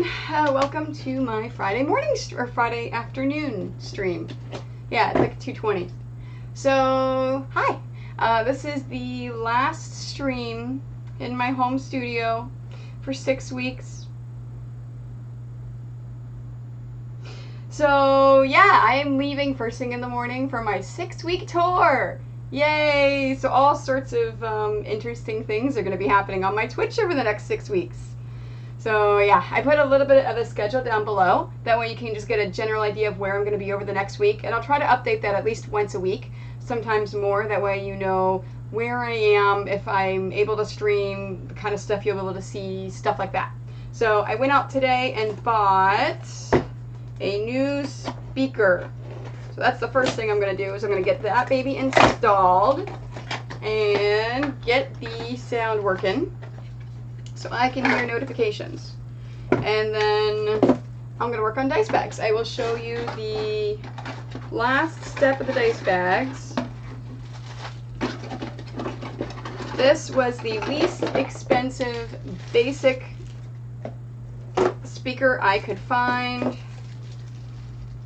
everyone. Welcome to my Friday morning or Friday afternoon stream. Yeah, it's like 2:20. So, hi. This is the last stream in my home studio for 6 weeks. So, yeah, I am leaving first thing in the morning for my 6-week tour. Yay! So all sorts of interesting things are going to be happening on my Twitch over the next 6 weeks. So yeah, I put a little bit of the schedule down below. That way you can just get a general idea of where I'm going to be over the next week. And I'll try to update that at least once a week, sometimes more. That way you know where I am, if I'm able to stream, the kind of stuff you'll be able to see, stuff like that. So I went out today and bought a new speaker. So that's the first thing I'm going to do is I'm going to get that baby installed and get the sound working so I can hear notifications. And then I'm going to work on dice bags. I will show you the last step of the dice bags. This was the least expensive basic speaker I could find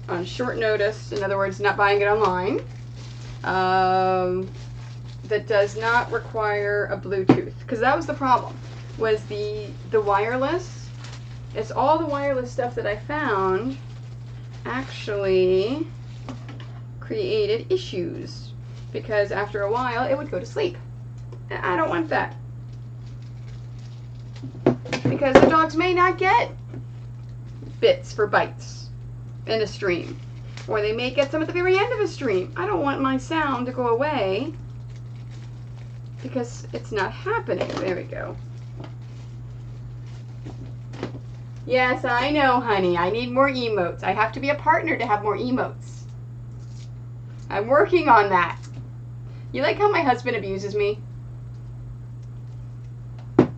on short notice. In other words, not buying it online. That does not require a Bluetooth, because that was the problem. Was the wireless. It's all the wireless stuff that I found actually created issues, because after a while it would go to sleep. And I don't want that, because the dogs may not get bits for bites in a stream, or they may get some at the very end of a stream. I don't want my sound to go away because it's not happening. There we go. Yes, I know, honey. I need more emotes. I have to be a partner to have more emotes. I'm working on that. You like how my husband abuses me? All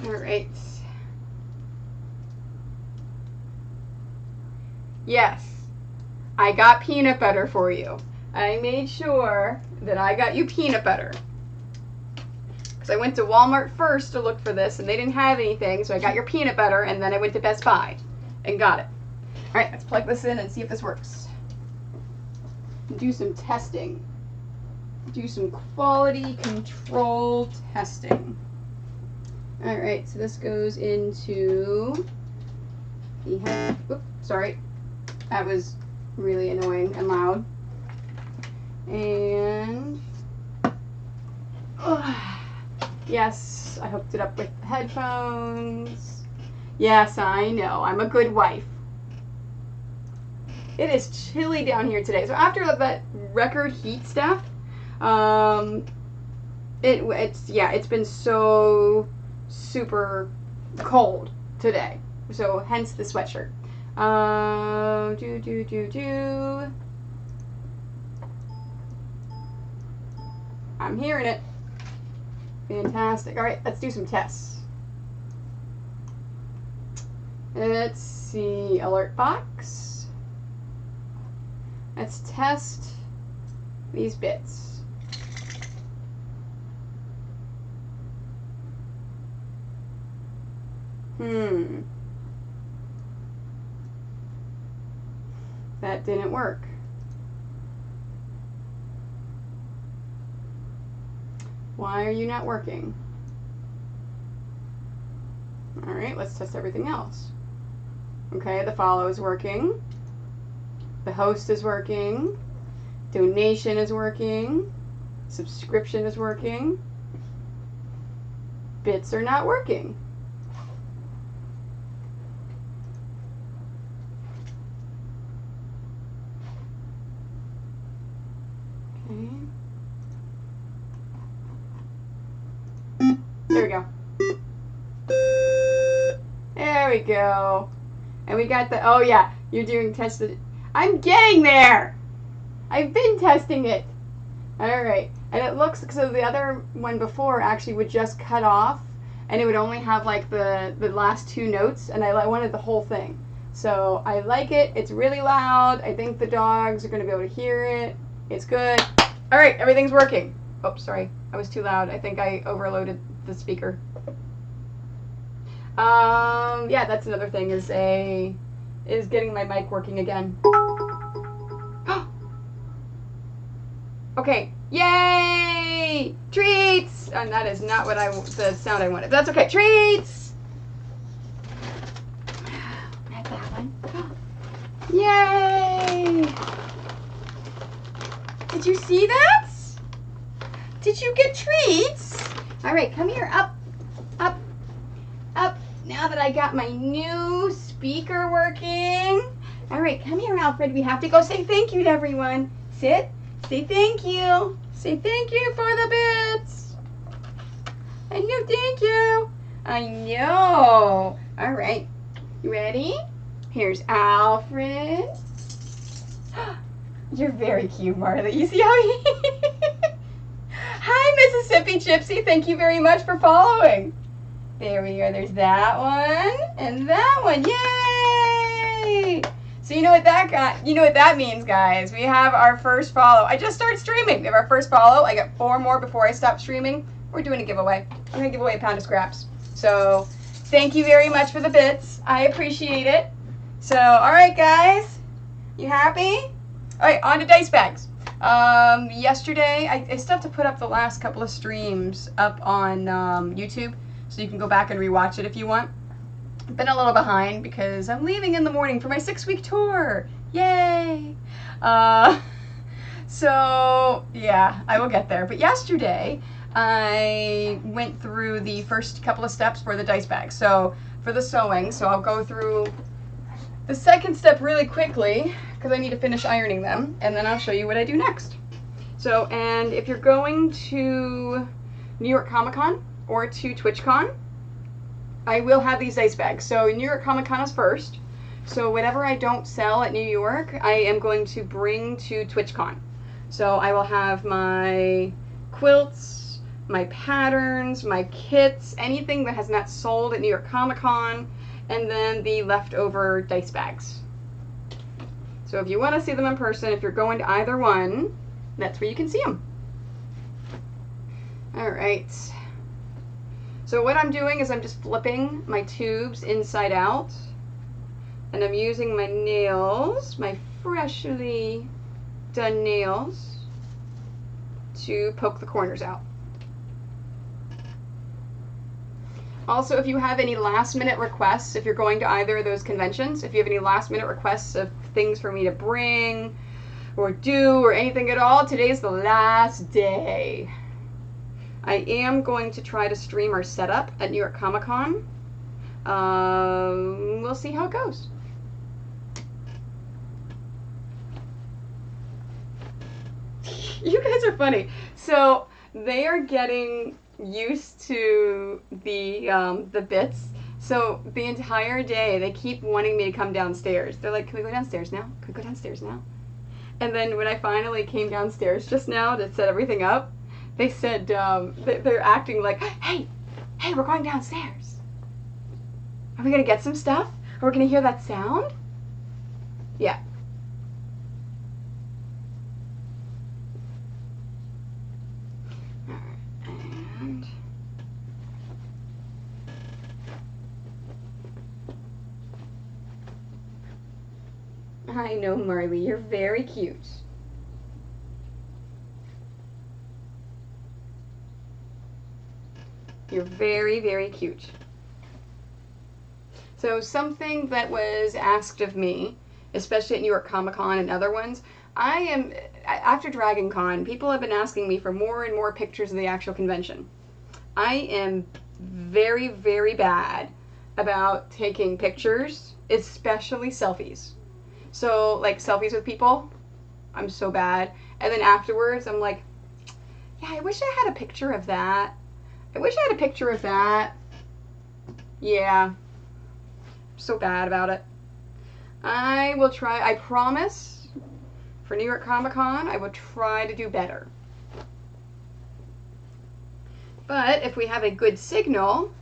right. Yes, I got peanut butter for you. I made sure that I got you peanut butter. Because I went to Walmart first to look for this, and they didn't have anything, so I got your peanut butter, and then I went to Best Buy and got it. All right, let's plug this in and see if this works. Do some testing. Do some quality control testing. All right, so this goes into the head. Oops, sorry. That was really annoying and loud. And yes, I hooked it up with headphones. Yes, I know. I'm a good wife. It is chilly down here today. So after that record heat stuff, it's been so super cold today. So hence the sweatshirt. I'm hearing it. Fantastic. All right, let's do some tests. Let's see, alert box. Let's test these bits. That didn't work. Why are you not working? All right, let's test everything else. Okay, the follow is working. The host is working. Donation is working. Subscription is working. Bits are not working. There we go. There we go. And we got the, oh yeah, you're doing tested. I'm getting there. I've been testing it. All right. And it looks, so the other one before actually would just cut off, and it would only have like the last 2 notes, and I wanted the whole thing. So I like it. It's really loud. I think the dogs are going to be able to hear it. It's good. All right, everything's working. Oh, sorry. I was too loud. I think I overloaded the speaker. Yeah, that's another thing is getting my mic working again. Okay, yay! Treats! And that is not the sound I wanted. That's okay. Treats! Not that one. Yay! Did you see that? Did you get treats? All right, come here. Up, up, up. Now that I got my new speaker working. All right, come here, Alfred. We have to go say thank you to everyone. Sit. Say thank you. Say thank you for the bits. I know, thank you. I know. All right. You ready? Here's Alfred. You're very cute, Marley. You see how he... Hi, Mississippi Gypsy. Thank you very much for following. There we go. There's that one and that one. Yay! So you know what that got? You know what that means, guys? We have our first follow. I just started streaming. We have our first follow. I got 4 more before I stop streaming. We're doing a giveaway. I'm gonna give away a pound of scraps. So thank you very much for the bits. I appreciate it. So all right, guys, you happy? All right, on to dice bags. Yesterday, I still have to put up the last couple of streams up on YouTube, so you can go back and rewatch it if you want. I've been a little behind because I'm leaving in the morning for my 6-week tour. Yay! So, yeah, I will get there. But yesterday, I went through the first couple of steps for the dice bag. So, for the sewing, so I'll go through the second step really quickly because I need to finish ironing them, and then I'll show you what I do next. So, and if you're going to New York Comic Con or to TwitchCon, I will have these dice bags. So New York Comic Con is first. So whatever I don't sell at New York, I am going to bring to TwitchCon. So I will have my quilts, my patterns, my kits, anything that has not sold at New York Comic Con, and then the leftover dice bags. So if you want to see them in person, if you're going to either one, that's where you can see them. All right. So what I'm doing is I'm just flipping my tubes inside out, and I'm using my nails, my freshly done nails, to poke the corners out. Also, if you have any last minute requests, if you're going to either of those conventions, if you have any last minute requests of things for me to bring or do or anything at all, today's the last day. I am going to try to stream our setup at New York Comic Con. We'll see how it goes. You guys are funny. So they are getting used to the bits. So the entire day they keep wanting me to come downstairs. They're like, "Can we go downstairs now? Can we go downstairs now?" And then when I finally came downstairs just now to set everything up, they said they're acting like, hey, we're going downstairs. Are we gonna get some stuff? Are we gonna hear that sound? Yeah. And I know, Marley, you're very cute. You're very, very cute. So something that was asked of me, especially at New York Comic Con and other ones, after Dragon Con, people have been asking me for more and more pictures of the actual convention. I am very, very bad about taking pictures, especially selfies. So, like, selfies with people, I'm so bad. And then afterwards, I'm like, yeah, I wish I had a picture of that. I wish I had a picture of that. Yeah. I'm so bad about it. I will try, I promise, for New York Comic Con, I will try to do better. But if we have a good signal,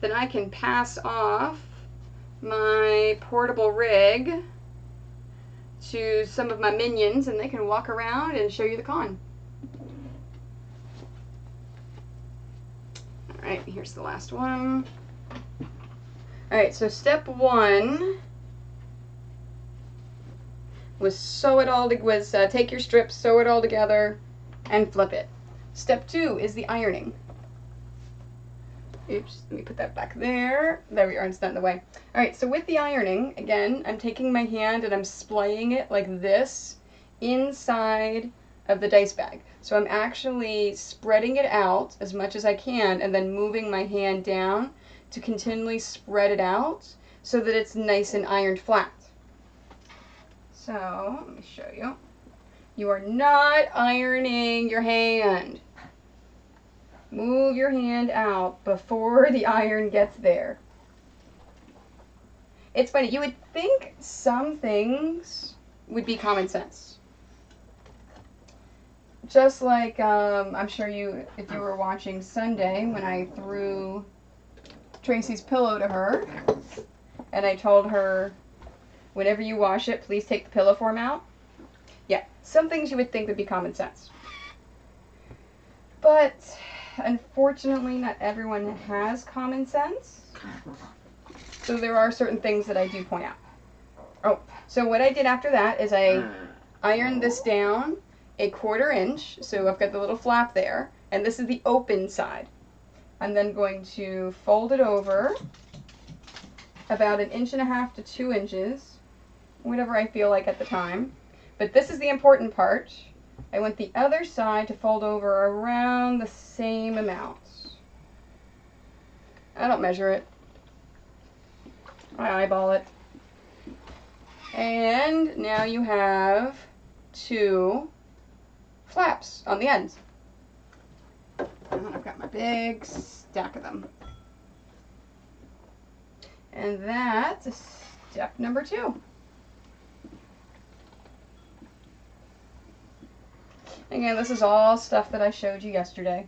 then I can pass off my portable rig to some of my minions and they can walk around and show you the con. Alright, here's the last one. Alright, so step one was take your strips, sew it all together, and flip it. Step two is the ironing. Oops, let me put that back there. There we are, it's not in the way. Alright, so with the ironing, again, I'm taking my hand and I'm splaying it like this inside of the dice bag. So I'm actually spreading it out as much as I can and then moving my hand down to continually spread it out so that it's nice and ironed flat. So, let me show you. You are not ironing your hand. Move your hand out before the iron gets there. It's funny, you would think some things would be common sense. Just like, I'm sure if you were watching Sunday when I threw Tracy's pillow to her, and I told her, whenever you wash it, please take the pillow form out. Yeah, some things you would think would be common sense. But unfortunately, not everyone has common sense. So there are certain things that I do point out. Oh, so what I did after that is I ironed this down a 1/4 inch. So I've got the little flap there, and this is the open side. I'm then going to fold it over about 1.5 to 2 inches, whatever I feel like at the time. But this is the important part. I want the other side to fold over around the same amount. I don't measure it. I eyeball it. And now you have 2 flaps on the ends. And then I've got my big stack of them. And that's step number 2. Again, this is all stuff that I showed you yesterday.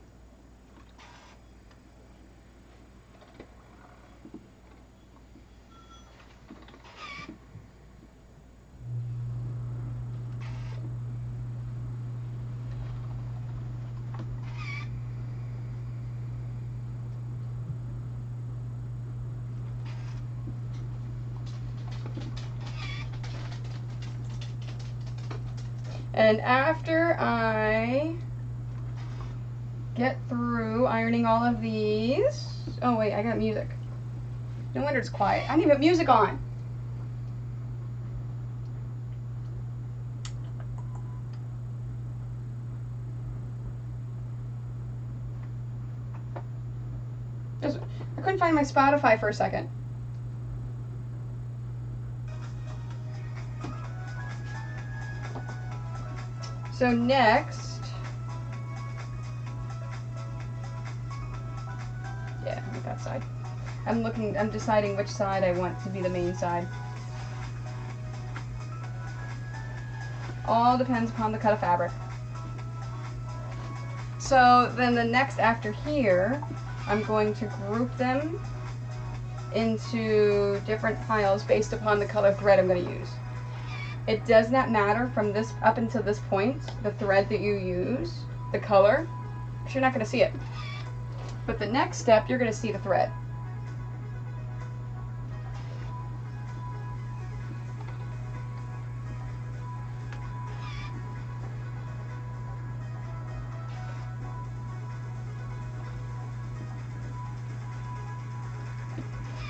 And after I get through ironing all of these, oh wait, I got music. No wonder it's quiet. I need to put music on. I couldn't find my Spotify for a second. So next, yeah, like that side. I'm deciding which side I want to be the main side. All depends upon the cut of fabric. So then the next after here, I'm going to group them into different piles based upon the color thread I'm going to use. It does not matter from this up until this point, the thread that you use, the color, because you're not going to see it. But the next step, you're going to see the thread.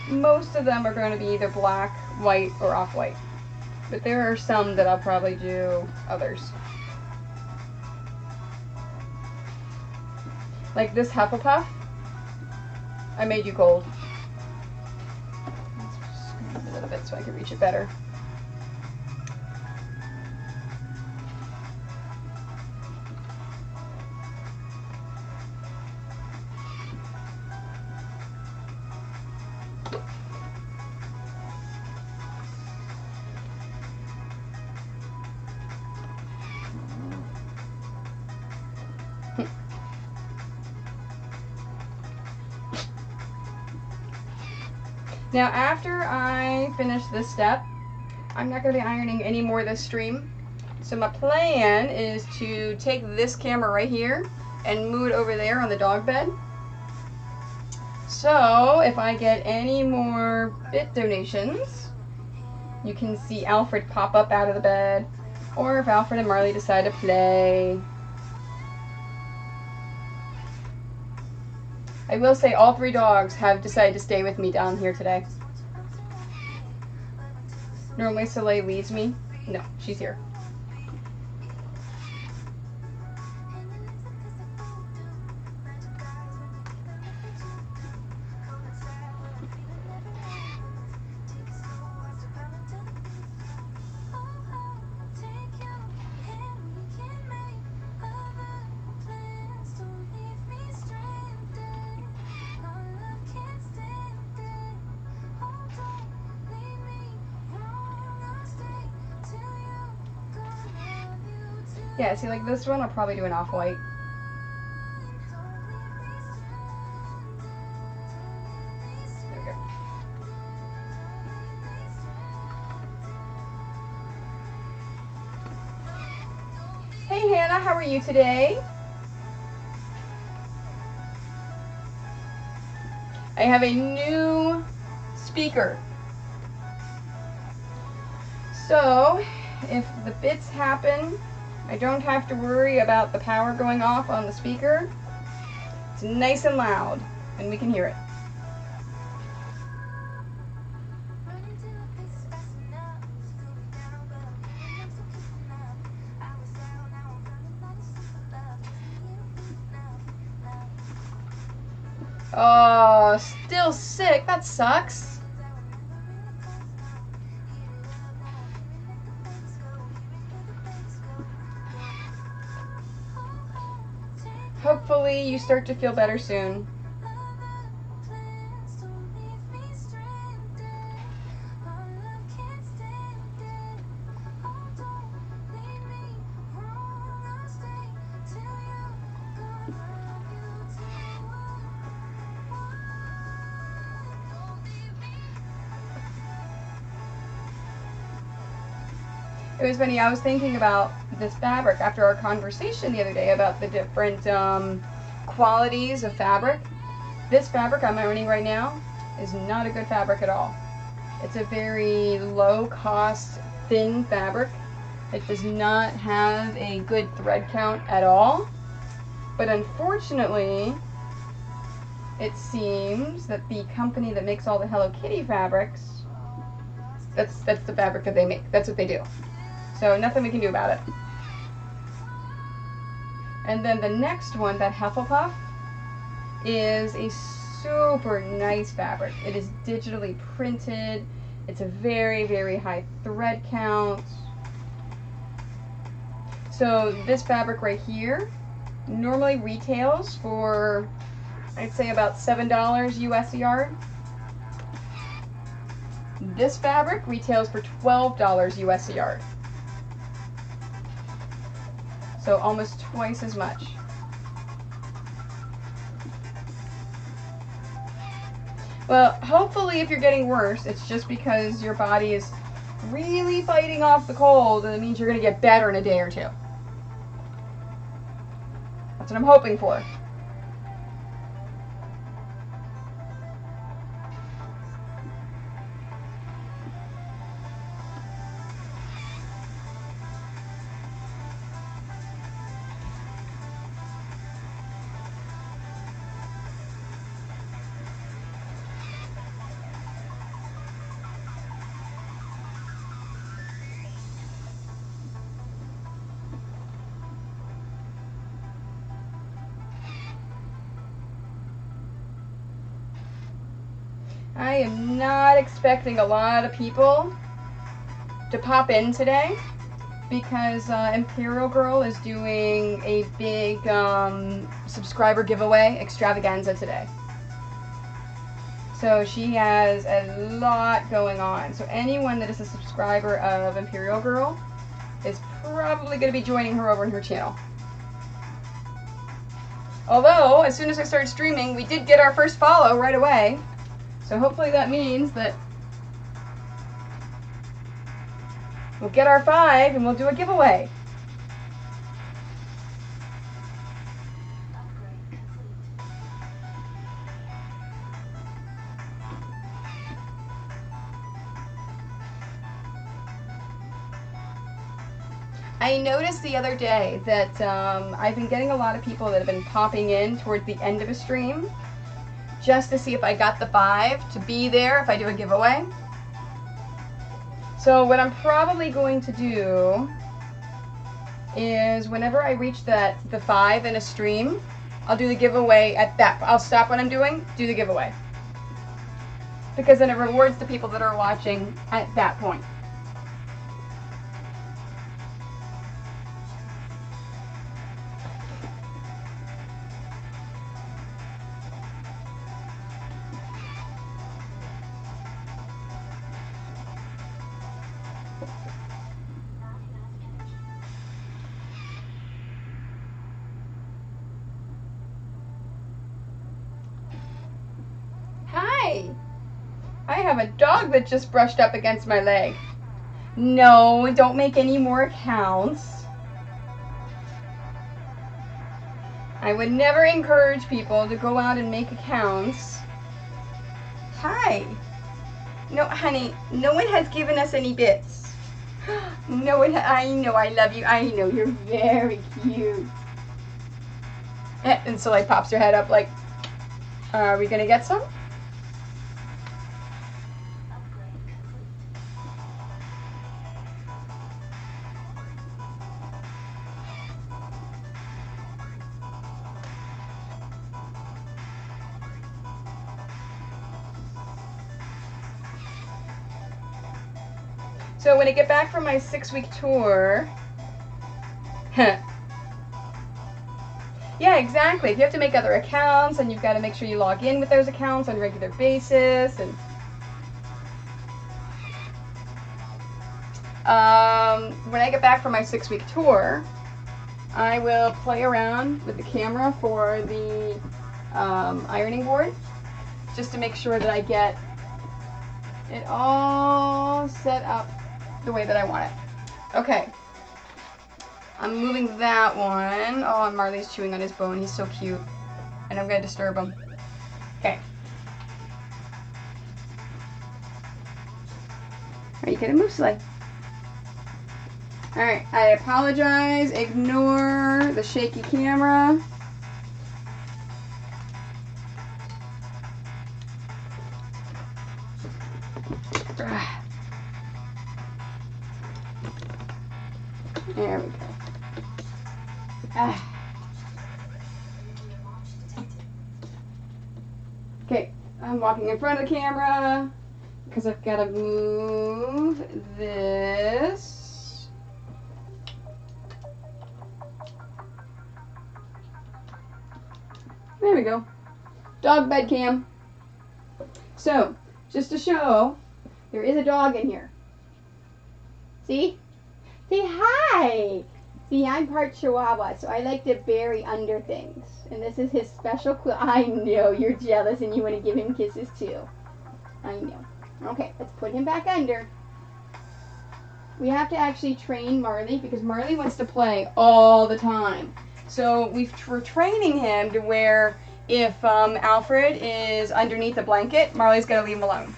Most of them are going to be either black, white, or off-white. But there are some that I'll probably do others. Like this Hufflepuff, I made you gold. Let's just move a little bit so I can reach it better. Now after I finish this step, I'm not going to be ironing any more of this stream. So my plan is to take this camera right here and move it over there on the dog bed So if I get any more bit donations, you can see Alfred pop up out of the bed, or if Alfred and Marley decide to play. I will say all 3 dogs have decided to stay with me down here today. Normally Soleil leaves me. No, she's here. Yeah, see, like this one, I'll probably do an off-white. There we go. Hey, Hannah, how are you today? I have a new speaker. So, if the bits happen, I don't have to worry about the power going off on the speaker. It's nice and loud, and we can hear it. Oh, still sick. That sucks. Hopefully you start to feel better soon. It was funny, I was thinking about this fabric after our conversation the other day about the different qualities of fabric. This fabric I'm owning right now is not a good fabric at all. It's a very low cost, thin fabric. It does not have a good thread count at all. But unfortunately, it seems that the company that makes all the Hello Kitty fabrics, that's the fabric that they make. That's what they do. So nothing we can do about it. And then the next one, that Hufflepuff, is a super nice fabric. It is digitally printed. It's a very, very high thread count. So this fabric right here normally retails for, I'd say, about $7 US a yard. This fabric retails for $12 US a yard. So almost twice as much. Well, hopefully if you're getting worse, it's just because your body is really fighting off the cold, and it means you're going to get better in a day or two. That's what I'm hoping for. I am not expecting a lot of people to pop in today because Imperial Girl is doing a big subscriber giveaway extravaganza today. So she has a lot going on. So anyone that is a subscriber of Imperial Girl is probably going to be joining her over in her channel. Although, as soon as I started streaming, we did get our first follow right away. So hopefully that means that we'll get our 5 and we'll do a giveaway. I noticed the other day that I've been getting a lot of people that have been popping in towards the end of a stream just to see if I got the 5 to be there if I do a giveaway. So what I'm probably going to do is whenever I reach the 5 in a stream, I'll do the giveaway at that. I'll stop what I'm doing, do the giveaway. Because then it rewards the people that are watching at that point. Hi! I have a dog that just brushed up against my leg. No, don't make any more accounts. I would never encourage people to go out and make accounts. Hi! No, honey, no one has given us any bits. No one, I know I love you. I know you're very cute. And so like pops her head up like, are we gonna get some? So when I get back from my 6-week tour, yeah, exactly. If you have to make other accounts and you've got to make sure you log in with those accounts on a regular basis, and when I get back from my 6-week tour, I will play around with the camera for the ironing board, just to make sure that I get it all set up the way that I want it. Okay. I'm moving that one. Oh, and Marley's chewing on his bone. He's so cute. And I'm going to disturb him. Okay. Are you going to move, Slay? Alright, I apologize. Ignore the shaky camera. There we go. Okay, I'm walking in front of the camera because I've got to move this. There we go. Dog bed cam. So, just to show, there is a dog in here. See? Say hi! See, I'm part Chihuahua, so I like to bury under things. And this is his special I know, you're jealous and you want to give him kisses too. I know. Okay, let's put him back under. We have to actually train Marley because Marley wants to play all the time. So we're training him to where if Alfred is underneath the blanket, Marley's going to leave him alone.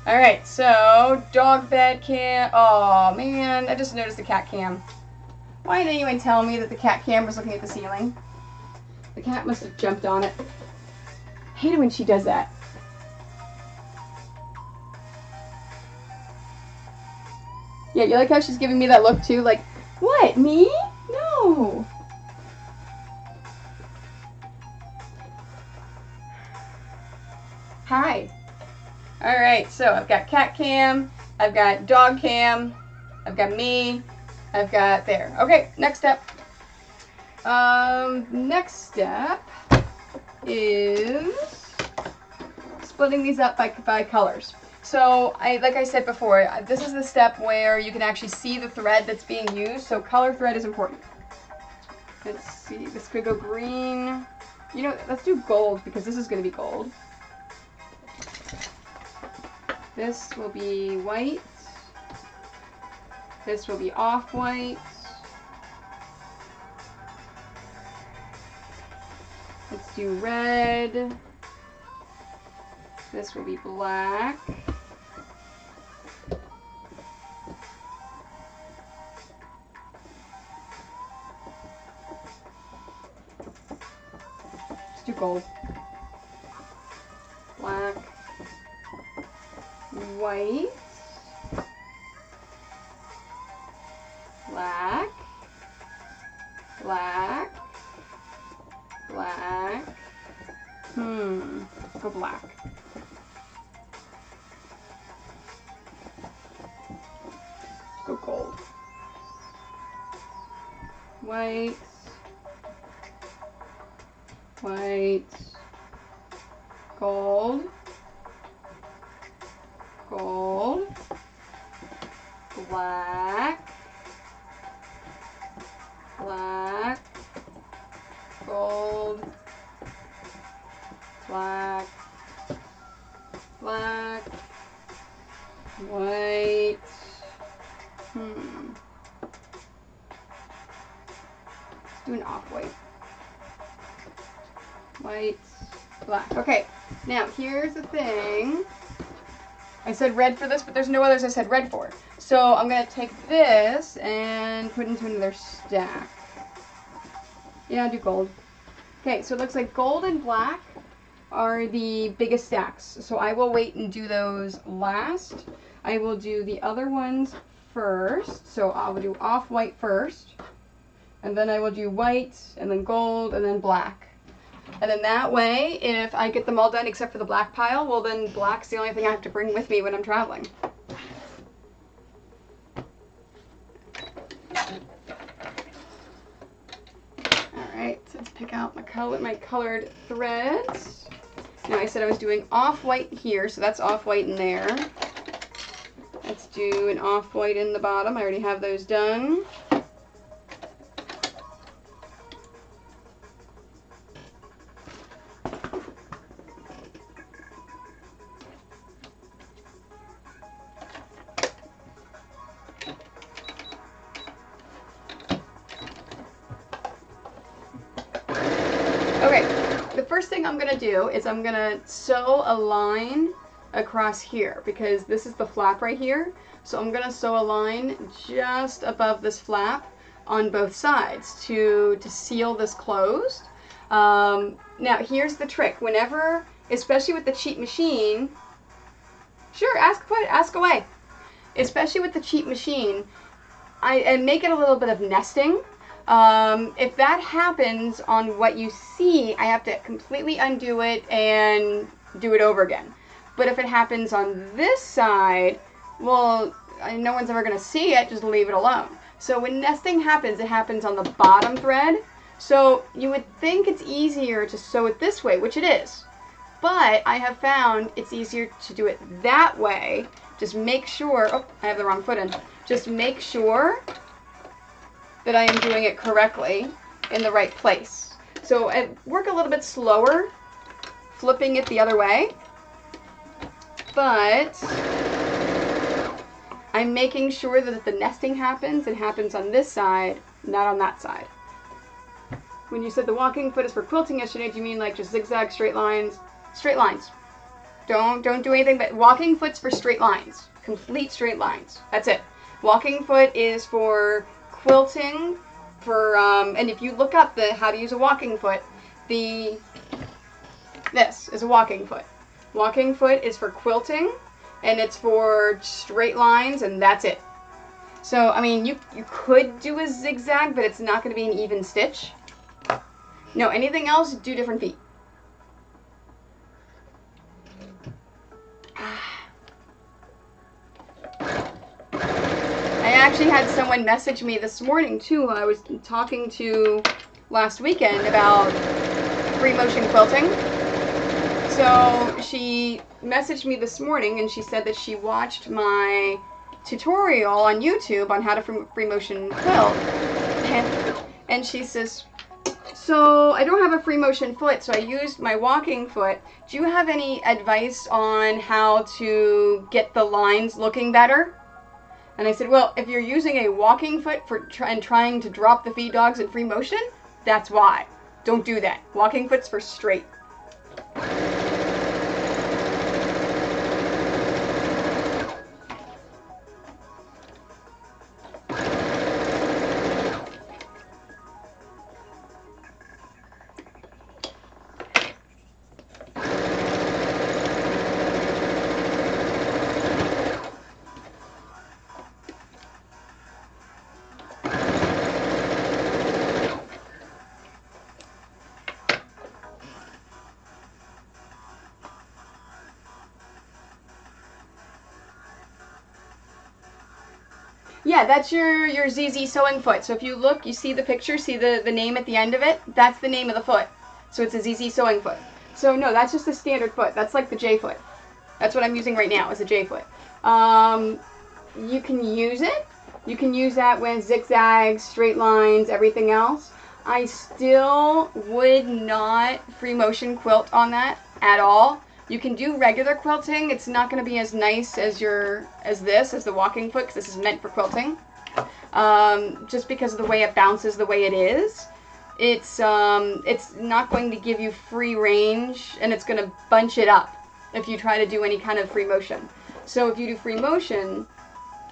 Alright, so dog bed cam. Oh man, I just noticed the cat cam. Why didn't anyone tell me that the cat cam was looking at the ceiling? The cat must have jumped on it. I hate it when she does that. Yeah, you like how she's giving me that look too? Like, what, me? No. Hi. Alright, so I've got cat cam, I've got dog cam, I've got me, I've got there. Okay, next step. Next step is splitting these up by colors. So, like I said before, this is the step where you can actually see the thread that's being used, so color thread is important. Let's see, this could go green. You know, let's do gold because this is going to be gold. This will be white. This will be off-white. Let's do red. This will be black. gold. Black. White. Black. Black. Black. Let's go black. Let's go gold. White. White. Gold. Gold. Black. Black. Gold. Black. Black. White. Let's do an off-white. White. Black. Okay, now here's the thing. I said red for this, but there's no others I said red for. So I'm going to take this and put it into another stack. Yeah, I'll do gold. Okay, so it looks like gold and black are the biggest stacks. So I will wait and do those last. I will do the other ones first. So I will do off-white first. And then I will do white, and then gold, and then black. And then that way, if I get them all done except for the black pile, well then black's the only thing I have to bring with me when I'm traveling. Alright, so let's pick out my colored threads. Now I said I was doing off-white here, so that's off-white in there. Let's do an off-white in the bottom. I already have those done. Okay, the first thing I'm going to do is I'm going to sew a line across here because this is the flap right here. So I'm going to sew a line just above this flap on both sides to seal this closed. Now here's the trick. Whenever, especially with the cheat machine, sure, ask away. Especially with the cheat machine, I make it a little bit of nesting. If that happens on what you see, I have to completely undo it and do it over again. But if it happens on this side, well, no one's ever going to see it, just leave it alone. So when nesting happens, it happens on the bottom thread. So you would think it's easier to sew it this way, which it is. But I have found it's easier to do it that way. Just make sure, oh, I have the wrong foot in. Just make sure that I am doing it correctly in the right place. So I work a little bit slower, flipping it the other way, but I'm making sure that if the nesting happens, it happens on this side, not on that side. When you said the walking foot is for quilting yesterday, do you mean like just zigzag, straight lines? Straight lines. Don't do anything but walking foot's for straight lines. Complete straight lines. That's it. Walking foot is for quilting, for and if you look up the how to use a walking foot, this is a walking foot. Walking foot is for quilting, and it's for straight lines, and that's it. So I mean, you could do a zigzag, but it's not going to be an even stitch. No, anything else, do different feet. I actually had someone message me this morning too. I was talking to last weekend about free motion quilting. So she messaged me this morning and she said that she watched my tutorial on YouTube on how to free motion quilt. And she says, so I don't have a free motion foot, so I used my walking foot. Do you have any advice on how to get the lines looking better? And I said, well, if you're using a walking foot and trying to drop the feed dogs in free motion, that's why. Don't do that. Walking foot's for straight. Yeah, that's your ZZ sewing foot. So if you look, you see the picture, see the name at the end of it? That's the name of the foot. So it's a ZZ sewing foot. So no, that's just a standard foot. That's like the J foot. That's what I'm using right now, is a J foot. You can use it. You can use that with zigzags, straight lines, everything else. I still would not free motion quilt on that at all. You can do regular quilting. It's not going to be as nice as the walking foot, because this is meant for quilting. Just because of the way it bounces the way it is. It's not going to give you free range, and it's going to bunch it up if you try to do any kind of free motion. So if you do free motion,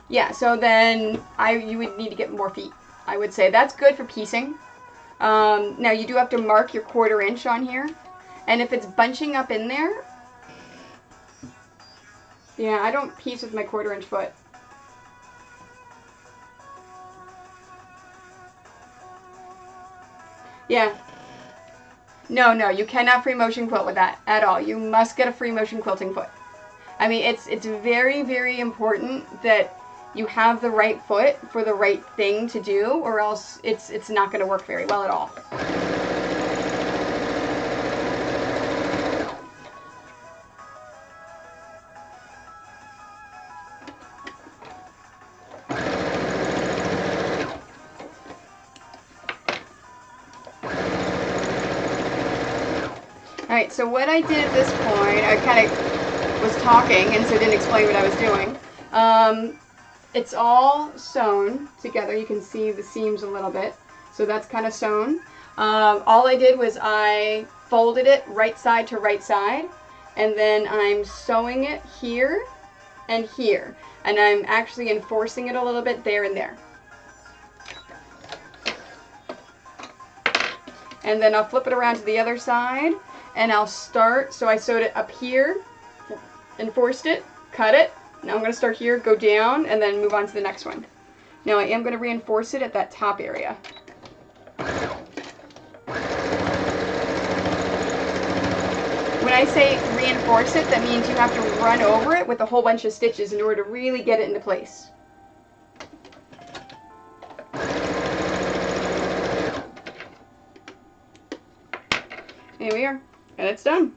yeah, so then you would need to get more feet. I would say that's good for piecing. Now you do have to mark your 1/4 inch on here, and if it's bunching up in there, yeah, I don't piece with my 1/4 inch foot. Yeah. No, you cannot free motion quilt with that at all. You must get a free motion quilting foot. I mean, it's very, very important that you have the right foot for the right thing to do, or else it's not going to work very well at all. Alright, so what I did at this point, I kind of was talking and so didn't explain what I was doing. It's all sewn together. You can see the seams a little bit. So that's kind of sewn. All I did was I folded it right side to right side, and then I'm sewing it here and here. And I'm actually enforcing it a little bit there and there. And then I'll flip it around to the other side, and I'll start, so I sewed it up here, enforced it, cut it. Now I'm going to start here, go down, and then move on to the next one. Now I am going to reinforce it at that top area. When I say reinforce it, that means you have to run over it with a whole bunch of stitches in order to really get it into place. Here we are, and it's done.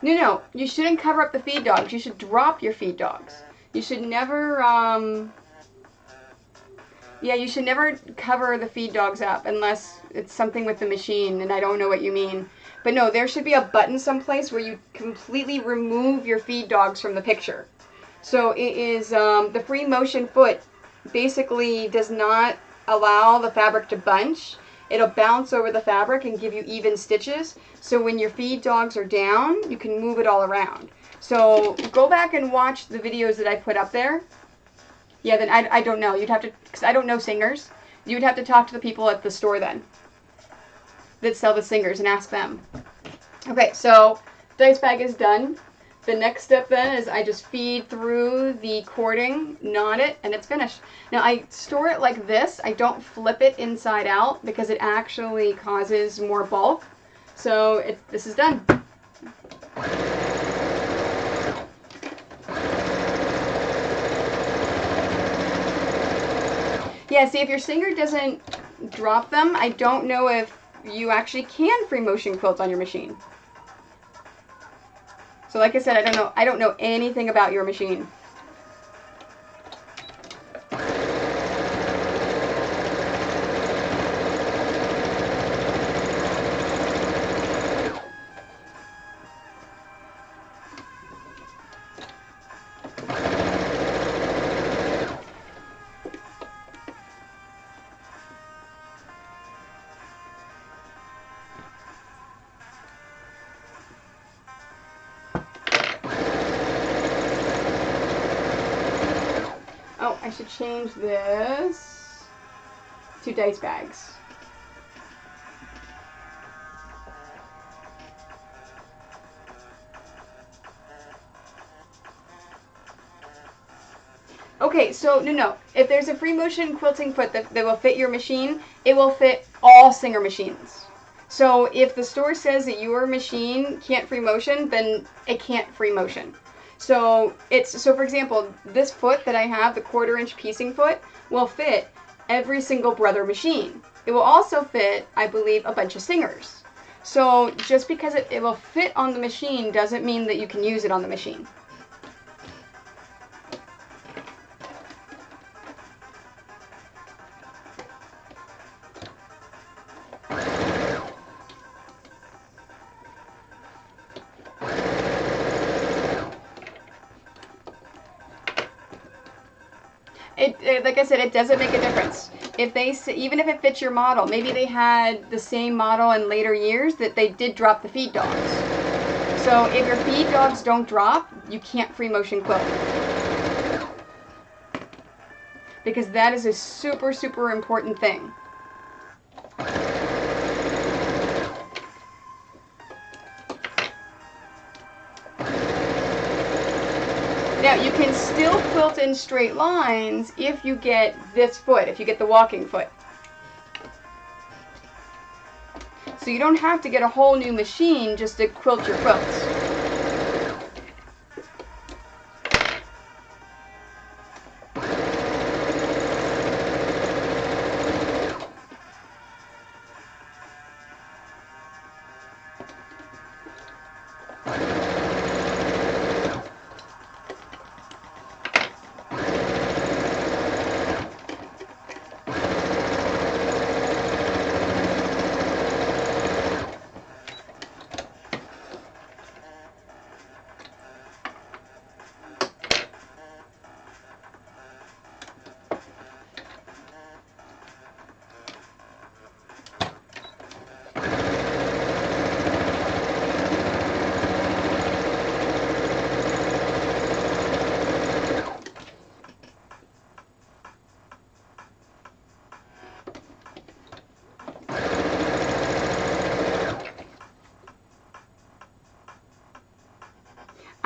No, you shouldn't cover up the feed dogs. You should drop your feed dogs. You should never, yeah, you should never cover the feed dogs up unless it's something with the machine, and I don't know what you mean. But no, there should be a button someplace where you completely remove your feed dogs from the picture. So it is, the free motion foot basically does not allow the fabric to bunch. It'll bounce over the fabric and give you even stitches. So when your feed dogs are down, you can move it all around. So go back and watch the videos that I put up there. Yeah, then I don't know. You'd have to, because I don't know singers. You'd have to talk to the people at the store then that sell the singers and ask them. Okay, so dice bag is done. The next step then is I just feed through the cording, knot it, and it's finished. Now I store it like this. I don't flip it inside out because it actually causes more bulk. So this is done. Yeah, see, if your singer doesn't drop them, I don't know if you actually can free motion quilt on your machine. So like I said, I don't know anything about your machine. Oh, I should change this to dice bags. Okay, so no. If there's a free motion quilting foot that will fit your machine, it will fit all Singer machines. So if the store says that your machine can't free motion, then it can't free motion. So for example, this foot that I have, the 1/4" piecing foot, will fit every single Brother machine. It will also fit, I believe, a bunch of Singers. So just because it will fit on the machine doesn't mean that you can use it on the machine. Like I said, it doesn't make a difference. If they even if it fits your model, maybe they had the same model in later years that they did drop the feed dogs. So if your feed dogs don't drop, you can't free motion quilt. Because that is a super, super important thing. Now, you can still quilt in straight lines if you get this foot, if you get the walking foot. So you don't have to get a whole new machine just to quilt your quilts.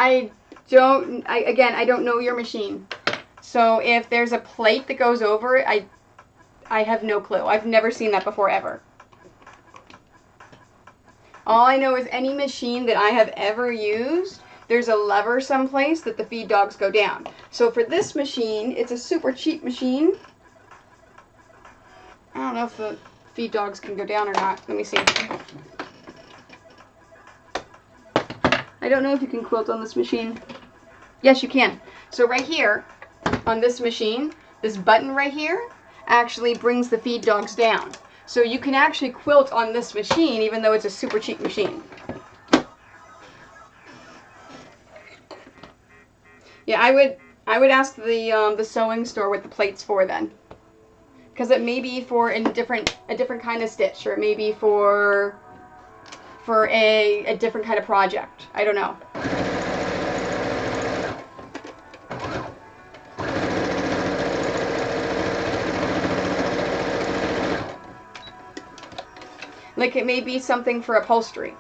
I don't know your machine. So if there's a plate that goes over it, I have no clue. I've never seen that before, ever. All I know is any machine that I have ever used, there's a lever someplace that the feed dogs go down. So for this machine, it's a super cheap machine. I don't know if the feed dogs can go down or not. Let me see. I don't know if you can quilt on this machine. Yes, you can. So right here, on this machine, this button right here actually brings the feed dogs down. So you can actually quilt on this machine even though it's a super cheap machine. Yeah, I would ask the sewing store what the plate's for then. Because it may be for a different kind of stitch, or it may be for a different kind of project. I don't know. Like it may be something for upholstery.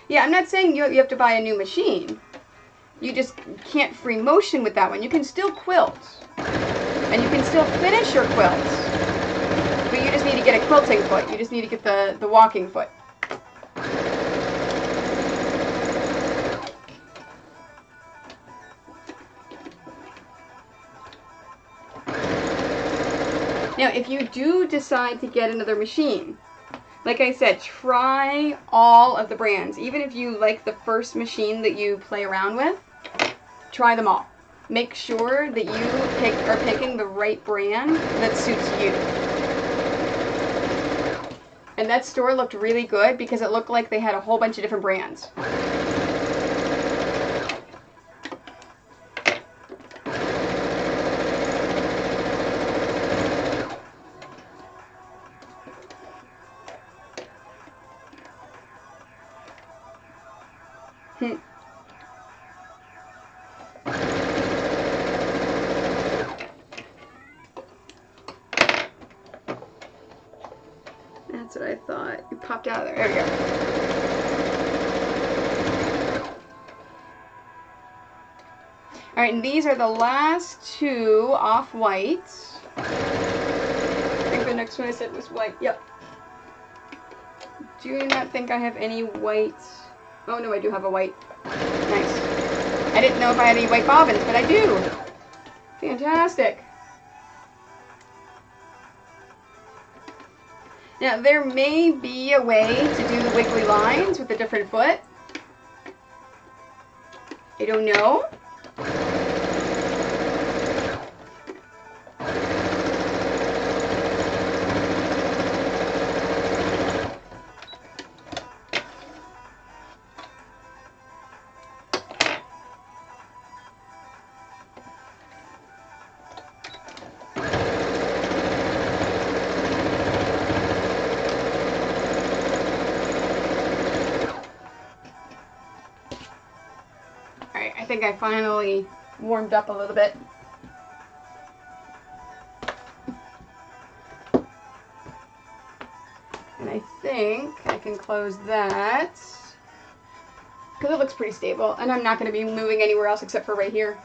Yeah, I'm not saying you have to buy a new machine. You just can't free motion with that one. You can still quilt. And you can still finish your quilts. But you just need to get a quilting foot. You just need to get the walking foot. Now, if you do decide to get another machine, like I said, try all of the brands. Even if you like the first machine that you play around with, try them all. Make sure that you are picking the right brand that suits you. And that store looked really good because it looked like they had a whole bunch of different brands. That's what I thought. It popped out of there. There we go. Alright, and these are the last two off-whites. next one I said was white. Yep. Do not think I have any white. Oh no, I do have a white. Nice. I didn't know if I had any white bobbins, but I do. Fantastic. Now there may be a way to do the wiggly lines with a different foot. I don't know. I think I finally warmed up a little bit. And I think I can close that because it looks pretty stable, and I'm not going to be moving anywhere else except for right here.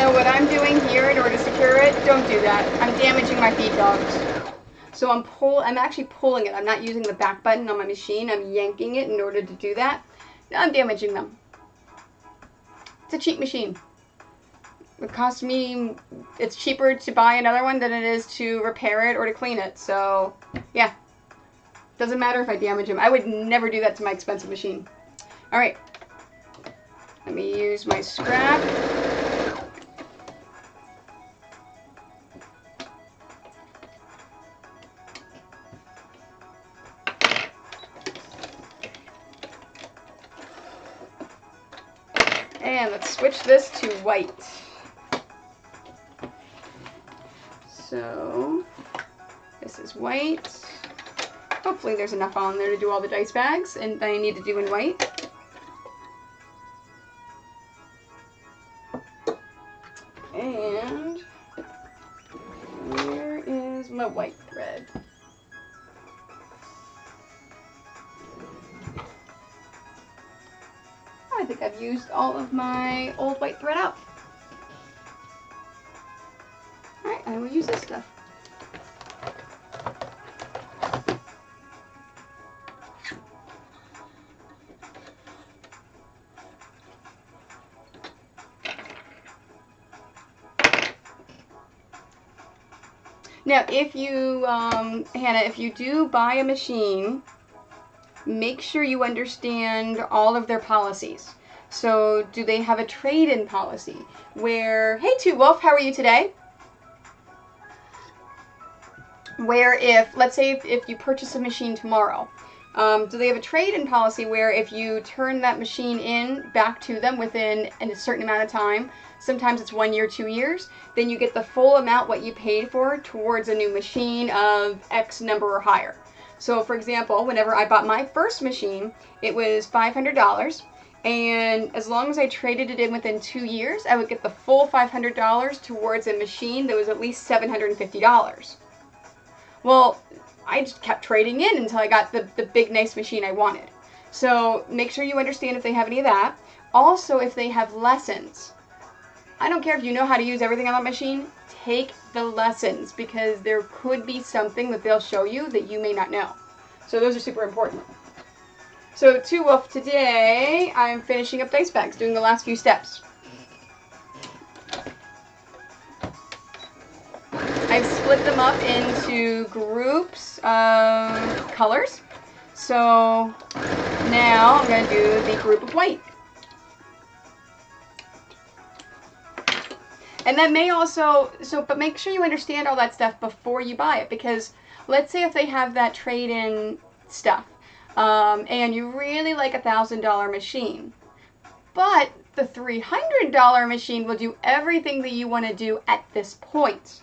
What I'm doing here in order to secure it, don't do that. I'm damaging my feed dogs. So I'm actually pulling it. I'm not using the back button on my machine. I'm yanking it in order to do that. I'm damaging them. It's a cheap machine. It costs me, it's cheaper to buy another one than it is to repair it or to clean it. So, yeah. Doesn't matter if I damage them. I would never do that to my expensive machine. Alright. Let me use my scrap. And let's switch this to white. So, this is white. Hopefully there's enough on there to do all the dice bags, and I need to do in white. And where is my white thread? I think I've used all of my old white thread out. Alright, I will use this stuff. Now, if you, Hannah, if you do buy a machine, make sure you understand all of their policies. So, do they have a trade-in policy where, hey, Two Wolf, how are you today? Where if, let's say if you purchase a machine tomorrow, do they have a trade-in policy where if you turn that machine in back to them within a certain amount of time, sometimes it's 1 year, 2 years, then you get the full amount what you paid for towards a new machine of X number or higher. So for example, whenever I bought my first machine, it was $500, and as long as I traded it in within 2 years, I would get the full $500 towards a machine that was at least $750. Well, I just kept trading in until I got the big nice machine I wanted. So make sure you understand if they have any of that. Also, if they have lessons. I don't care if you know how to use everything on that machine, take the lessons, because there could be something that they'll show you that you may not know. So those are super important. So Two Wolf, today I'm finishing up dice bags, doing the last few steps. I've split them up into groups of colors. So now I'm going to do the group of white. And that may also, but make sure you understand all that stuff before you buy it, because let's say if they have that trade-in stuff, and you really like $1,000 machine, but the $300 machine will do everything that you want to do at this point.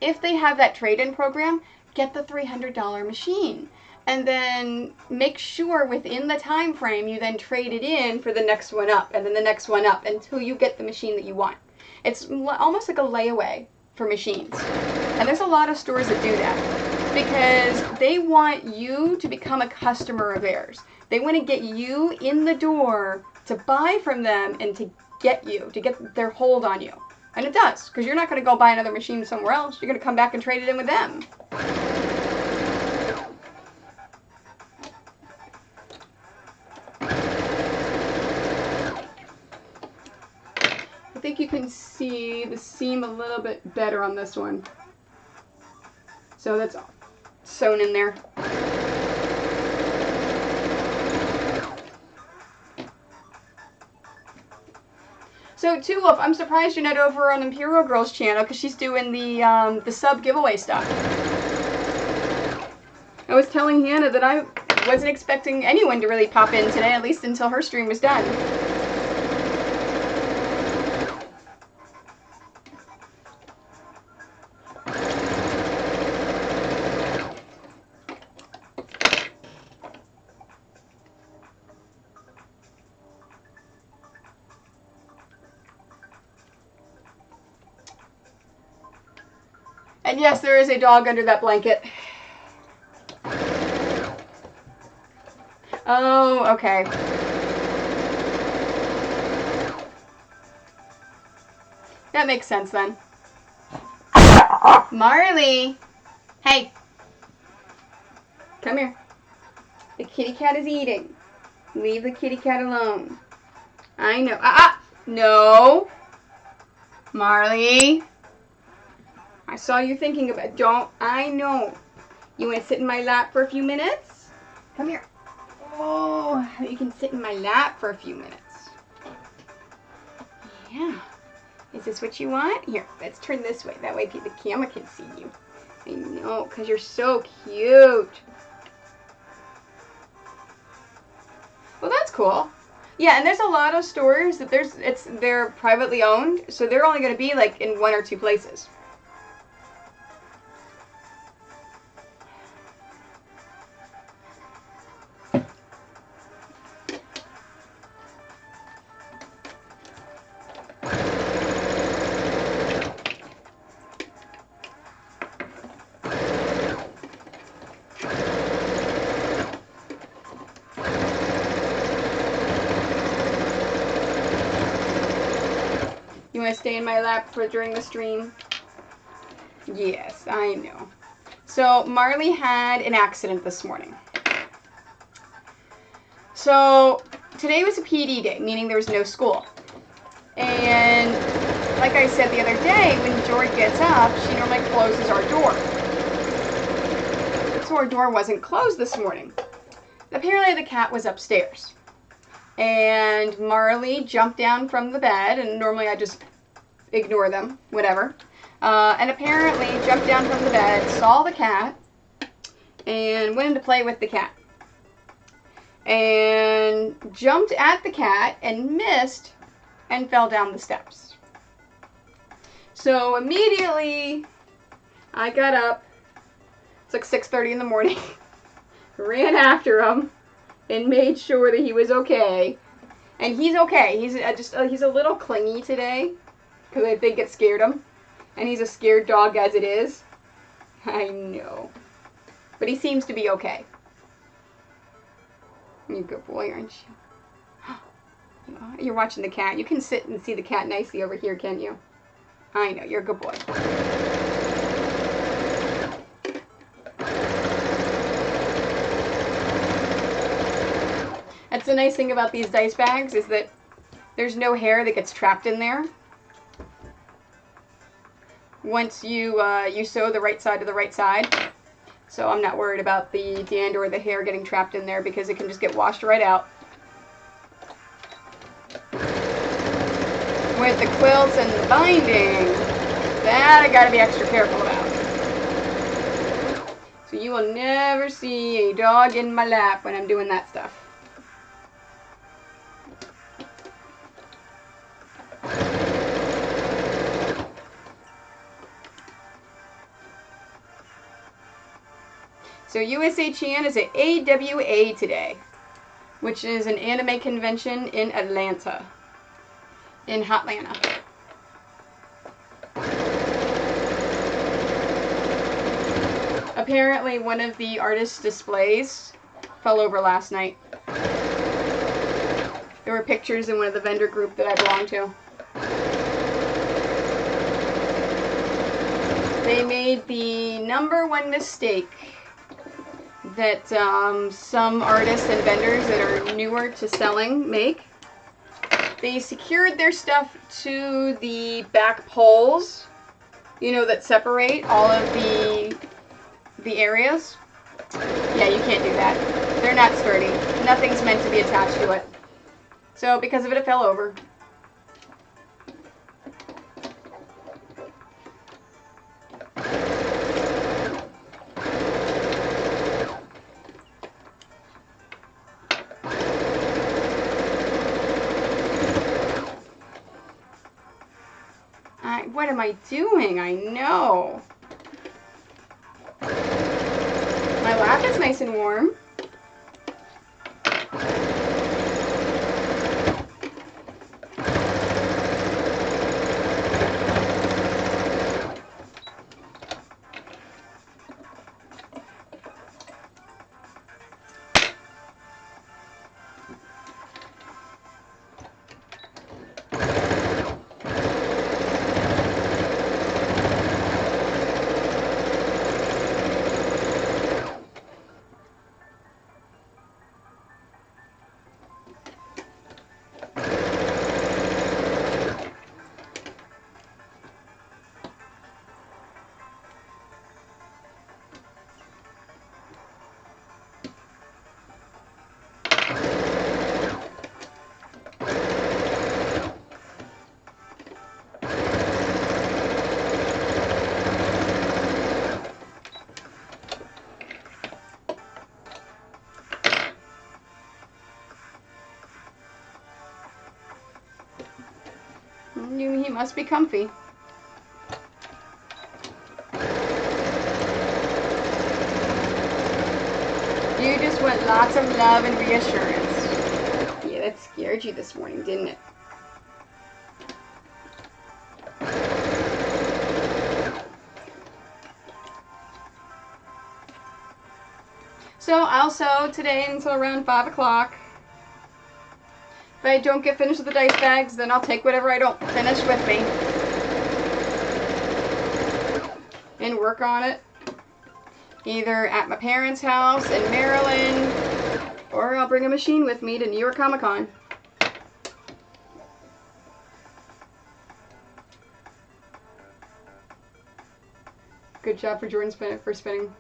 If they have that trade-in program, get the $300 machine. And then make sure within the time frame you then trade it in for the next one up, and then the next one up, until you get the machine that you want. It's almost like a layaway for machines. And there's a lot of stores that do that, because they want you to become a customer of theirs. They want to get you in the door to buy from them and to get their hold on you. And it does, because you're not going to go buy another machine somewhere else. You're going to come back and trade it in with them. I think you can see the seam a little bit better on this one. So that's sewn in there. So Tulip, I'm surprised you're not over on Imperial Girls channel, because she's doing the sub giveaway stuff. I was telling Hannah that I wasn't expecting anyone to really pop in today, at least until her stream was done. And yes, there is a dog under that blanket. Oh, okay. That makes sense then. Marley! Hey! Come here. The kitty cat is eating. Leave the kitty cat alone. I know. No! Marley! I saw you thinking about it. Don't. I know. You want to sit in my lap for a few minutes? Come here. Oh, you can sit in my lap for a few minutes. Yeah. Is this what you want? Here, let's turn this way. That way the camera can see you. I know, because you're so cute. Well, that's cool. Yeah, and there's a lot of stores that they're privately owned, so they're only going to be like in 1 or 2 places. You want to stay in my lap during the stream? Yes, I know. So Marley had an accident this morning. So today was a PD day, meaning there was no school. And like I said the other day, when George gets up, she normally closes our door. So our door wasn't closed this morning. Apparently the cat was upstairs. And Marley jumped down from the bed, and normally I just ignore them, whatever. And apparently jumped down from the bed, saw the cat, and went in to play with the cat. And jumped at the cat and missed and fell down the steps. So immediately I got up. It's like 6:30 in the morning. Ran after him and made sure that he was okay. And he's okay. He's a little clingy today because I think it scared him. And he's a scared dog as it is. I know. But he seems to be okay. You're a good boy, aren't you? You're watching the cat. You can sit and see the cat nicely over here, can't you? I know. You're a good boy. That's the nice thing about these dice bags, is that there's no hair that gets trapped in there. Once you sew the right side to the right side. So I'm not worried about the dander or the hair getting trapped in there, because it can just get washed right out. with the quilts and the binding. That I gotta be extra careful about. So you will never see a dog in my lap when I'm doing that stuff. So USACN is at AWA today, which is an anime convention in Atlanta, in Hotlanta. Apparently one of the artist displays fell over last night. There were pictures in one of the vendor group that I belong to. They made the #1 mistake that some artists and vendors that are newer to selling make. They secured their stuff to the back poles, you know, that separate all of the areas. Yeah, you can't do that. They're not sturdy. Nothing's meant to be attached to it. So because of it, it fell over. What am I doing? I know. My lap is nice and warm. He must be comfy. You just want lots of love and reassurance. Yeah, that scared you this morning, didn't it? So I'll sew today until around 5 o'clock. If I don't get finished with the dice bags, then I'll take whatever I don't finish with me and work on it, either at my parents' house in Maryland, or I'll bring a machine with me to New York Comic Con. Good job for Jordan for spinning.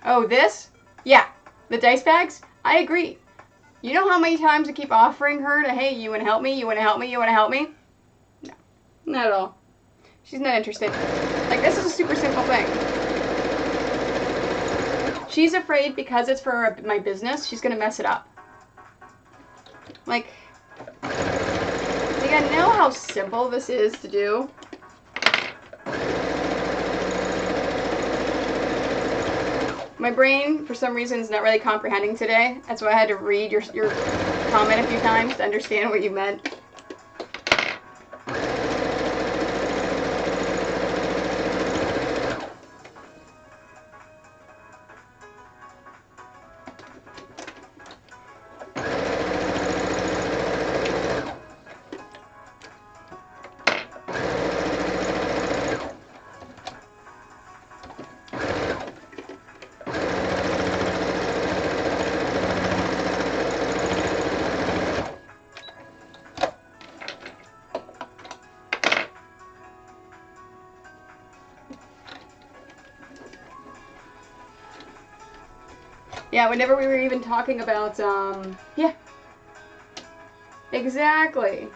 Oh, this? Yeah, the dice bags? I agree. You know how many times I keep offering her to, hey, you want to help me? You want to help me? You want to help me? No, not at all. She's not interested. Like, this is a super simple thing. She's afraid because it's for my business, she's going to mess it up. Like, you gotta know how simple this is to do. My brain, for some reason, is not really comprehending today. That's why I had to read your comment a few times to understand what you meant. Yeah, whenever we were even talking about, yeah. Exactly.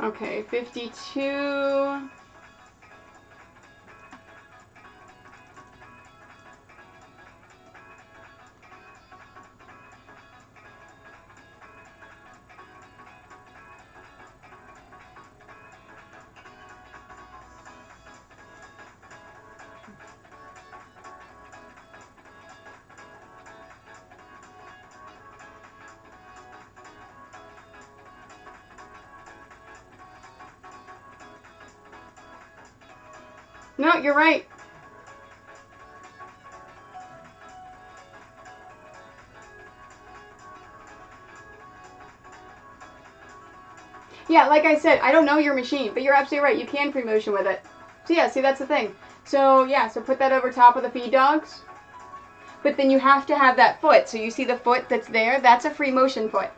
Okay, 52. No, you're right. Yeah, like I said, I don't know your machine, but you're absolutely right. You can free motion with it. So yeah, see, that's the thing. So yeah, so put that over top of the feed dogs. But then you have to have that foot. So you see the foot that's there? That's a free motion foot.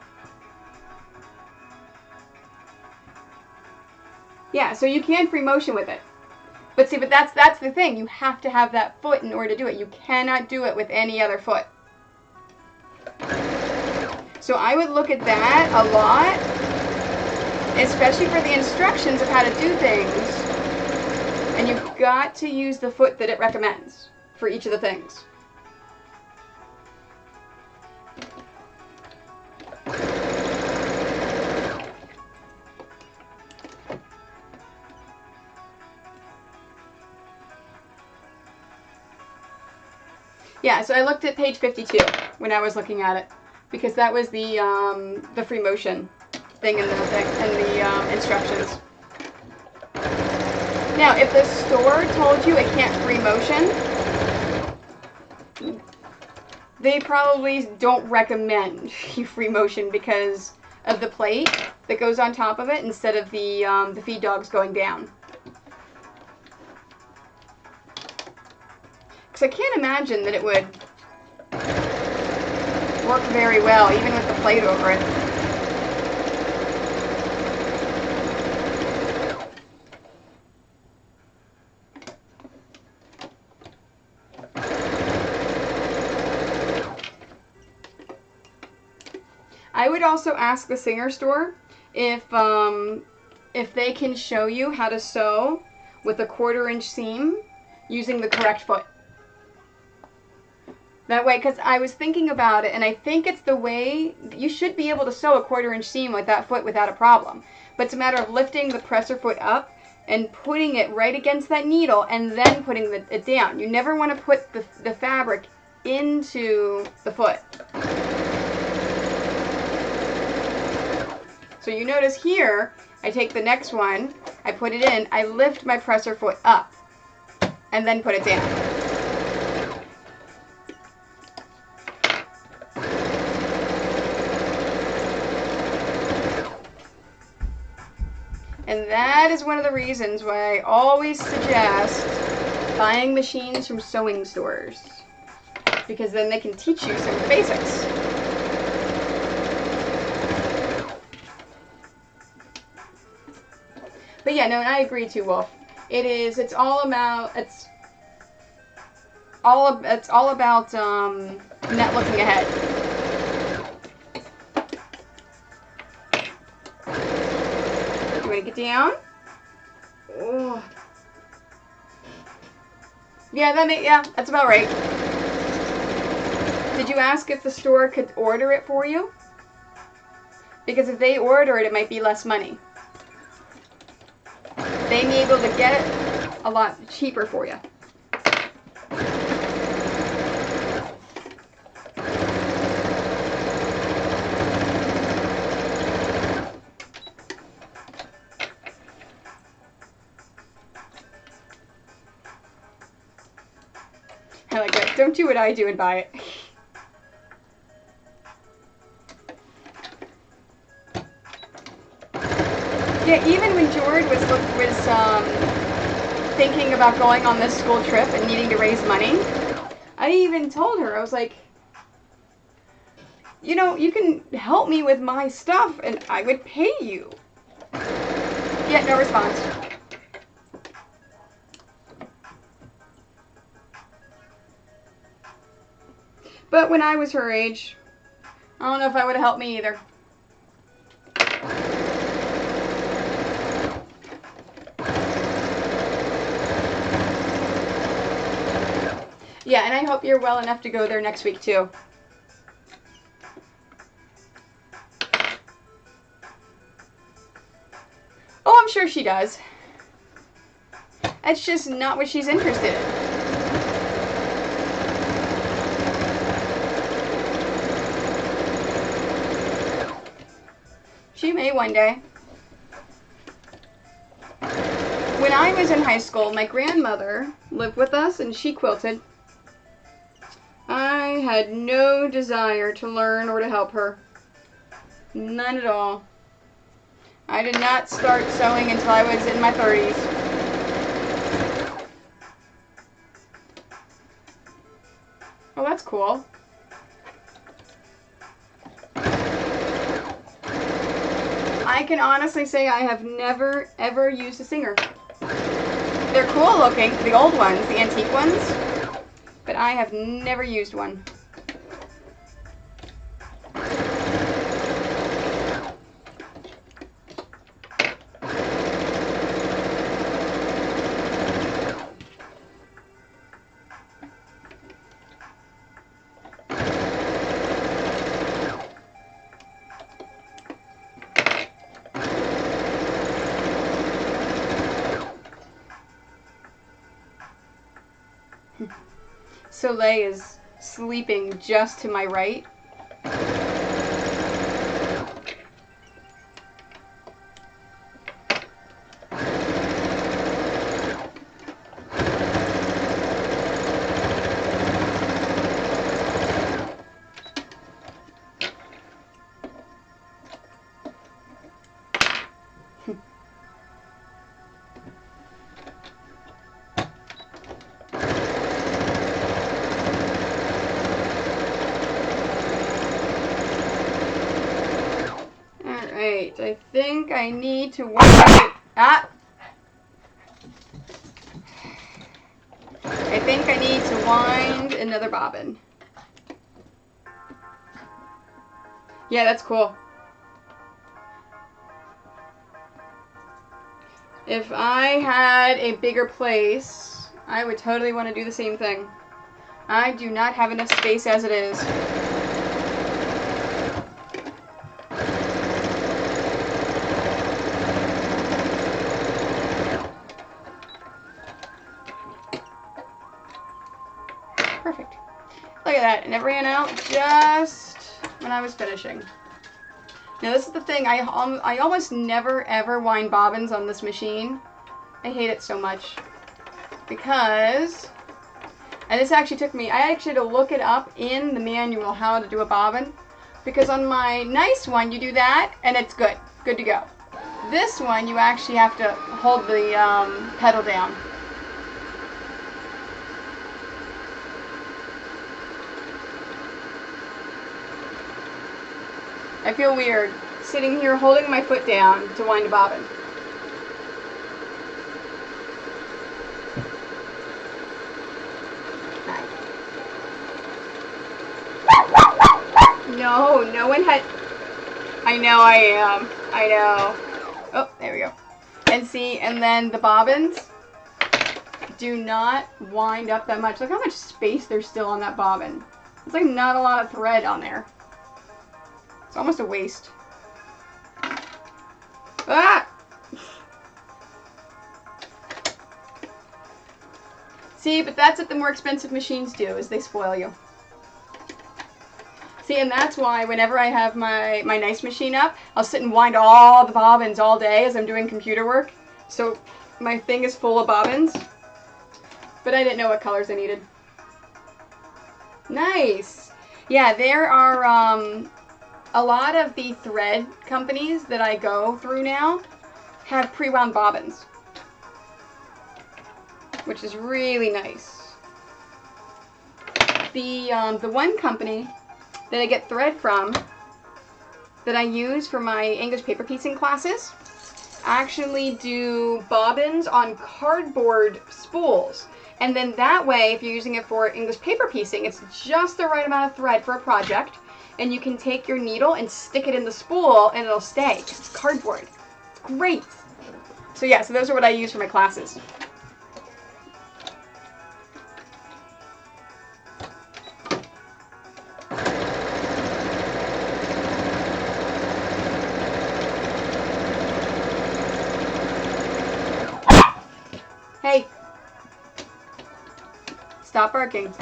Yeah, so you can free motion with it. But see, but that's the thing. You have to have that foot in order to do it. You cannot do it with any other foot. So I would look at that a lot, especially for the instructions of how to do things. And you've got to use the foot that it recommends for each of the things. Yeah, so I looked at page 52 when I was looking at it, because that was the free motion thing in the instructions. Now, if the store told you it can't free motion, they probably don't recommend you free motion because of the plate that goes on top of it instead of the feed dogs going down. Because I can't imagine that it would work very well, even with the plate over it. I would also ask the Singer store if they can show you how to sew with a 1/4 inch seam using the correct foot. That way, because I was thinking about it, and I think it's the way you should be able to sew a 1/4 inch seam with that foot without a problem. But it's a matter of lifting the presser foot up and putting it right against that needle and then putting it down. You never want to put the fabric into the foot. So you notice here, I take the next one, I put it in, I lift my presser foot up, and then put it down. And that is one of the reasons why I always suggest buying machines from sewing stores, because then they can teach you some of the basics. But yeah, no, and I agree too, Wolf. It's all about net looking ahead. You want to get down? Oh. Yeah, that's about right. Did you ask if the store could order it for you? Because if they order it, it might be less money. They may be able to get it a lot cheaper for you. I like that. Don't do what I do and buy it. Yeah, even when George was thinking about going on this school trip and needing to raise money, I even told her, I was like, you know, you can help me with my stuff and I would pay you. Yeah, no response. But when I was her age, I don't know if I would have helped me either. Yeah, and I hope you're well enough to go there next week too. Oh, I'm sure she does. That's just not what she's interested in. She may one day. When I was in high school, my grandmother lived with us and she quilted. I had no desire to learn or to help her. None at all. I did not start sewing until I was in my 30s. Oh, that's cool. I can honestly say I have never, ever used a Singer. They're cool looking, the old ones, the antique ones, but I have never used one. Soleil is sleeping just to my right. Alright, I think I need to wind it. I think I need to wind another bobbin. Yeah, that's cool. If I had a bigger place, I would totally want to do the same thing. I do not have enough space as it is. Perfect. Look at that, and it ran out just when I was finishing. Now this is the thing, I almost never ever wind bobbins on this machine. I hate it so much. Because, and this actually took me, I actually had to look it up in the manual how to do a bobbin. Because on my nice one, you do that, and it's good. Good to go. This one, you actually have to hold the pedal down. I feel weird sitting here holding my foot down to wind a bobbin. No, no one had... I know I am. I know. Oh, there we go. And see, and then the bobbins do not wind up that much. Look how much space there's still on that bobbin. It's like not a lot of thread on there. It's almost a waste. Ah! See, but that's what the more expensive machines do, is they spoil you. See, and that's why whenever I have my nice machine up, I'll sit and wind all the bobbins all day as I'm doing computer work. So my thing is full of bobbins. But I didn't know what colors I needed. Nice! Yeah, there are a lot of the thread companies that I go through now have pre-wound bobbins, which is really nice. The one company that I get thread from that I use for my English paper piecing classes actually do bobbins on cardboard spools. And then that way, if you're using it for English paper piecing, it's just the right amount of thread for a project. And you can take your needle and stick it in the spool and it'll stay. It's cardboard. It's great. So yeah, so those are what I use for my classes. Stop barking.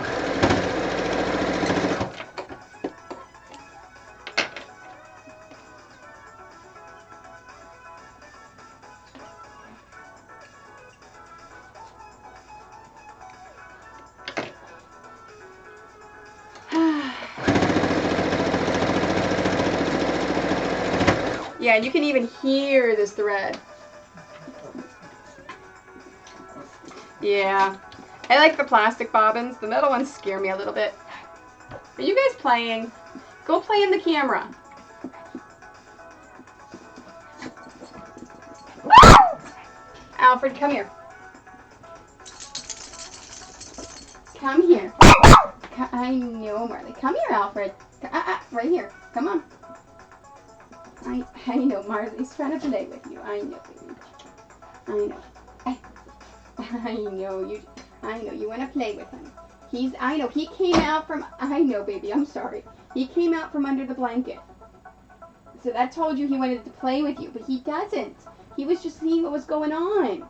Yeah, you can even hear this thread. Yeah. I like the plastic bobbins. The metal ones scare me a little bit. Are you guys playing? Go play in the camera. Alfred, come here. Come here. I know, Marley. Come here, Alfred. Right here. Come on. I know, Marley's trying to play with you. I know, baby. I know. I know you want to play with him. I know, he came out from, I know, baby, I'm sorry. He came out from under the blanket. So that told you he wanted to play with you, but he doesn't. He was just seeing what was going on.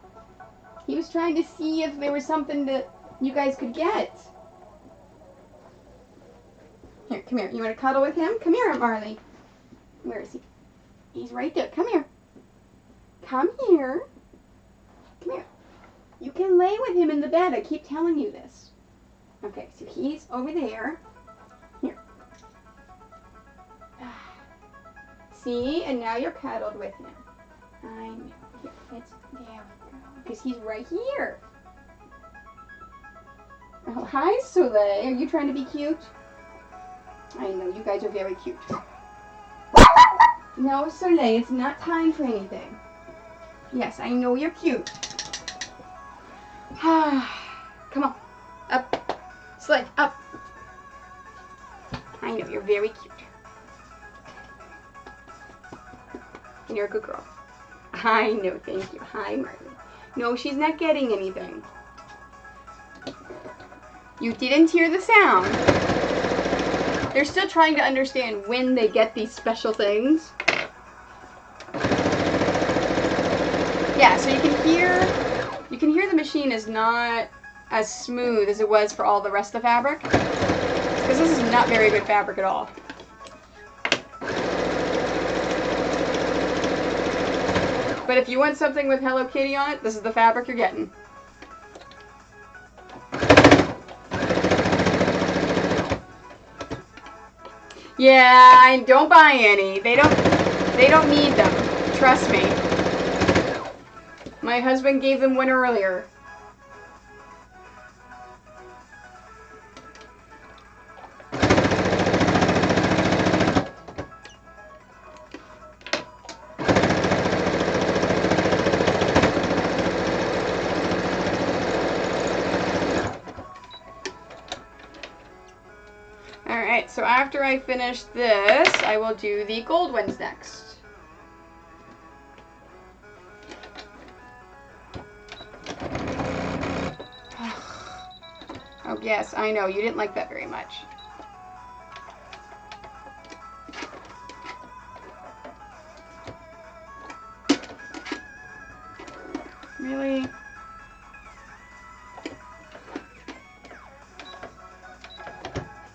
He was trying to see if there was something that you guys could get. Here, come here. You want to cuddle with him? Come here, Marley. Where is he? He's right there. Come here. Come here. Come here. You can lay with him in the bed. I keep telling you this. Okay, so he's over there. Here. See? And now you're cuddled with him. I know. Here, there we go. Because he's right here. Oh, hi, Soleil. Are you trying to be cute? I know, you guys are very cute. No, Soleil, it's not time for anything. Yes, I know you're cute. Come on. Up. Slide. Up. I know, you're very cute. And you're a good girl. I know, thank you. Hi, Marley. No, she's not getting anything. You didn't hear the sound. They're still trying to understand when they get these special things. Yeah, so you can hear the machine is not as smooth as it was for all the rest of the fabric. Because this is not very good fabric at all. But if you want something with Hello Kitty on it, this is the fabric you're getting. Yeah, and don't buy any. They don't need them. Trust me. My husband gave them one earlier. Alright, so after I finish this, I will do the gold ones next. Oh yes, I know, you didn't like that very much. Really?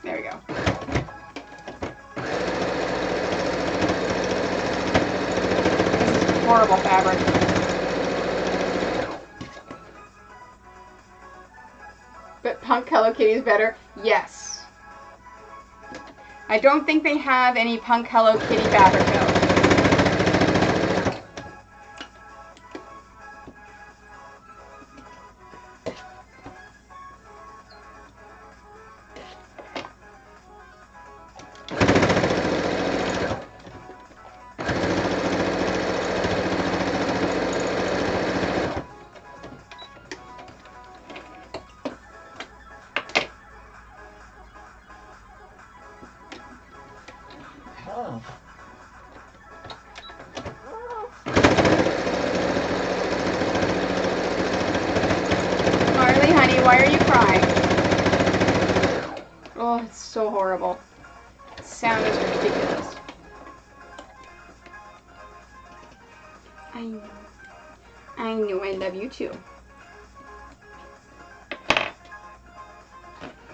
There we go. This is horrible fabric. But Punk Hello Kitty is better? Yes. I don't think they have any Punk Hello Kitty fabric though. Marley, honey, why are you crying? Oh, it's so horrible. The sound is ridiculous. I know. I know, I love you too.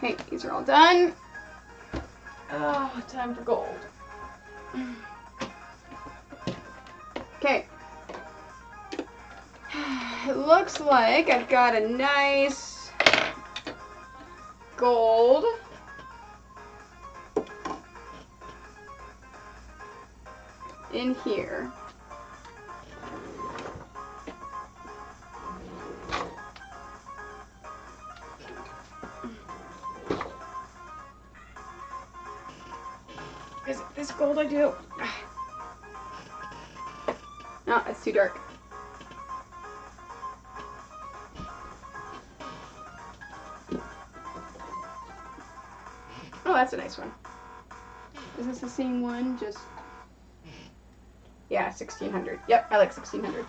Okay, these are all done. Oh, time for gold. Okay. It looks like I've got a nice gold in here. Is this gold I do? No, it's too dark. Oh, that's a nice one. Is this the same one? Just... yeah, 1600. Yep, I like 1600.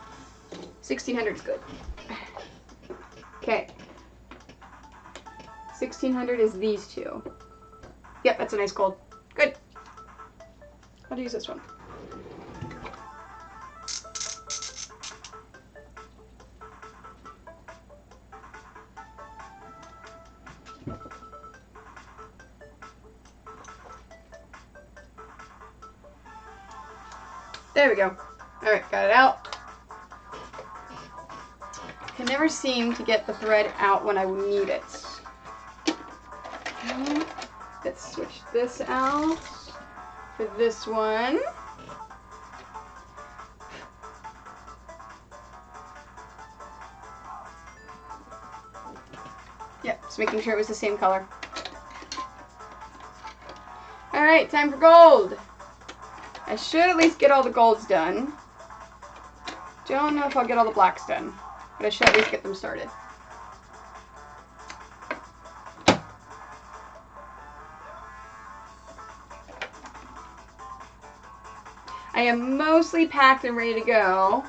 1600 is good. Okay. 1600 is these two. Yep, that's a nice gold. Good. I'll use this one. There we go. Alright, got it out. Can never seem to get the thread out when I need it. Okay. Let's switch this out for this one. Yep, just making sure it was the same color. Alright, time for gold. I should at least get all the golds done. Don't know if I'll get all the blacks done, but I should at least get them started. I am mostly packed and ready to go.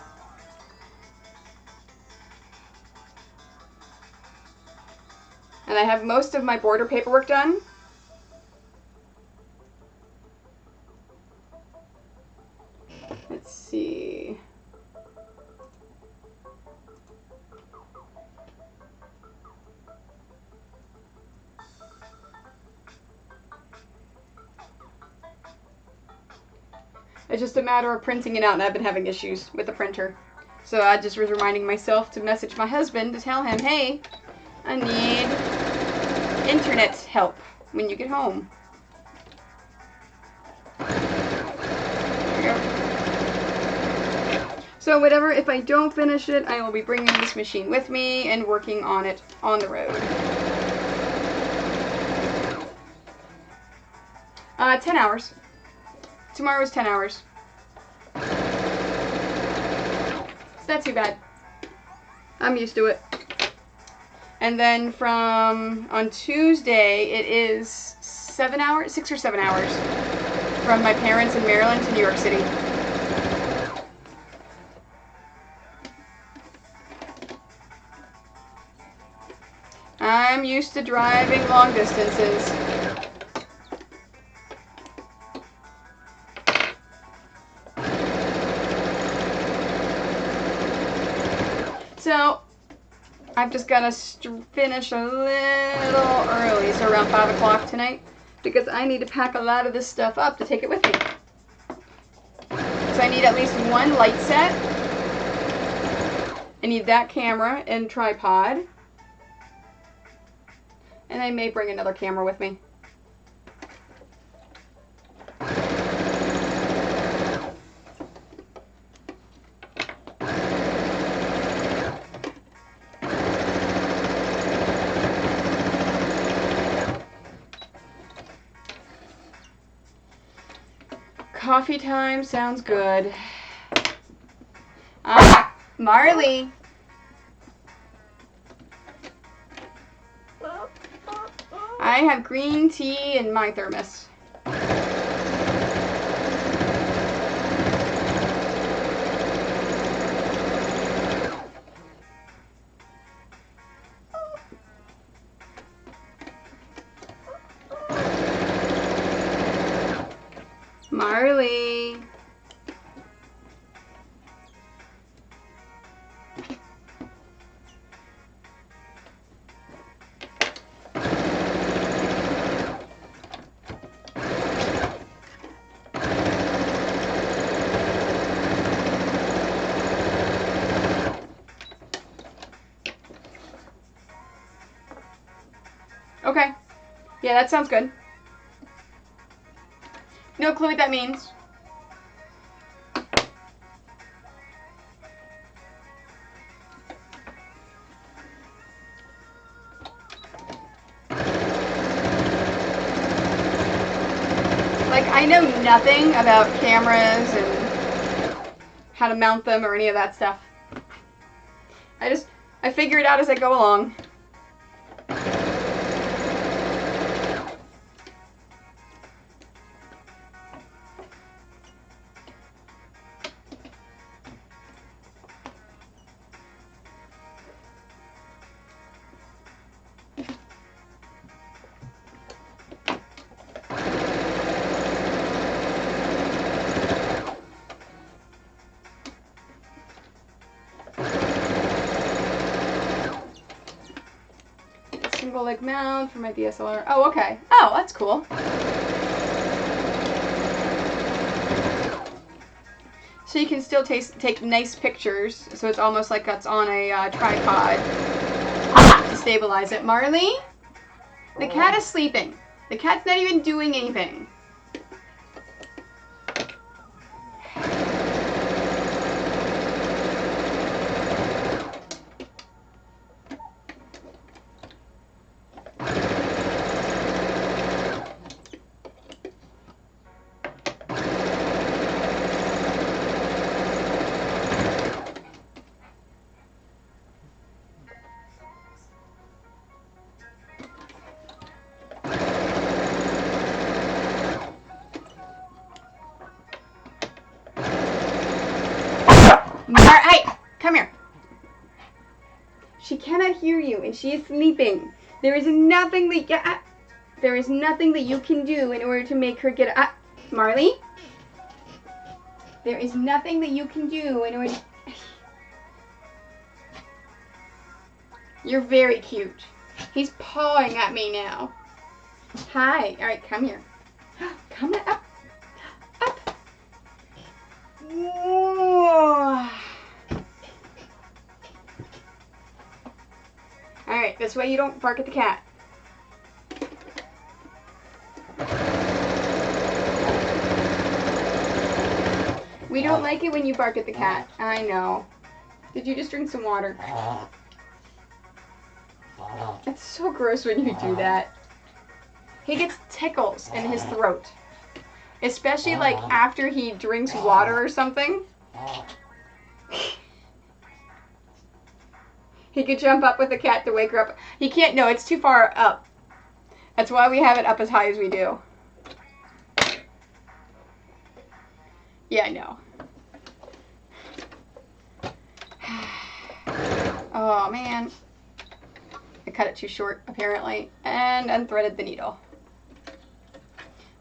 And I have most of my border paperwork done. Let's see. It's just a matter of printing it out, and I've been having issues with the printer. So I just was reminding myself to message my husband to tell him, hey, I need internet help when you get home. There we go. So whatever, if I don't finish it, I will be bringing this machine with me and working on it on the road. 10 hours. Tomorrow is 10 hours. It's not too bad. I'm used to it. And then on Tuesday, it is 7 hours, 6 or 7 hours from my parents in Maryland to New York City. I'm used to driving long distances. So, I've just got to finish a little early, so around 5 o'clock tonight, because I need to pack a lot of this stuff up to take it with me. So I need at least one light set. I need that camera and tripod. And I may bring another camera with me. Coffee time sounds good. Marley. I have green tea in my thermos. Marley. Okay. Yeah, that sounds good. No clue what that means. Like, I know nothing about cameras and how to mount them or any of that stuff. I figure it out as I go along. Single leg mount for my DSLR. Oh, okay. Oh, that's cool. So you can still take nice pictures. So it's almost like it's on a tripod to stabilize it. Marley? The cat is sleeping. The cat's not even doing anything. Hey, come here. She cannot hear you, and she is sleeping. There is nothing that you can do in order to make her get up. Marley? There is nothing that you can do in order to... You're very cute. He's pawing at me now. Hi. All right, come here. Come up. Up. Whoa. All right, this way you don't bark at the cat. We don't like it when you bark at the cat. I know. Did you just drink some water? It's so gross when you do that. He gets tickles in his throat. Especially like after he drinks water or something. He could jump up with the cat to wake her up. He can't, no, it's too far up. That's why we have it up as high as we do. Yeah, I know. Oh, man. I cut it too short, apparently, and unthreaded the needle.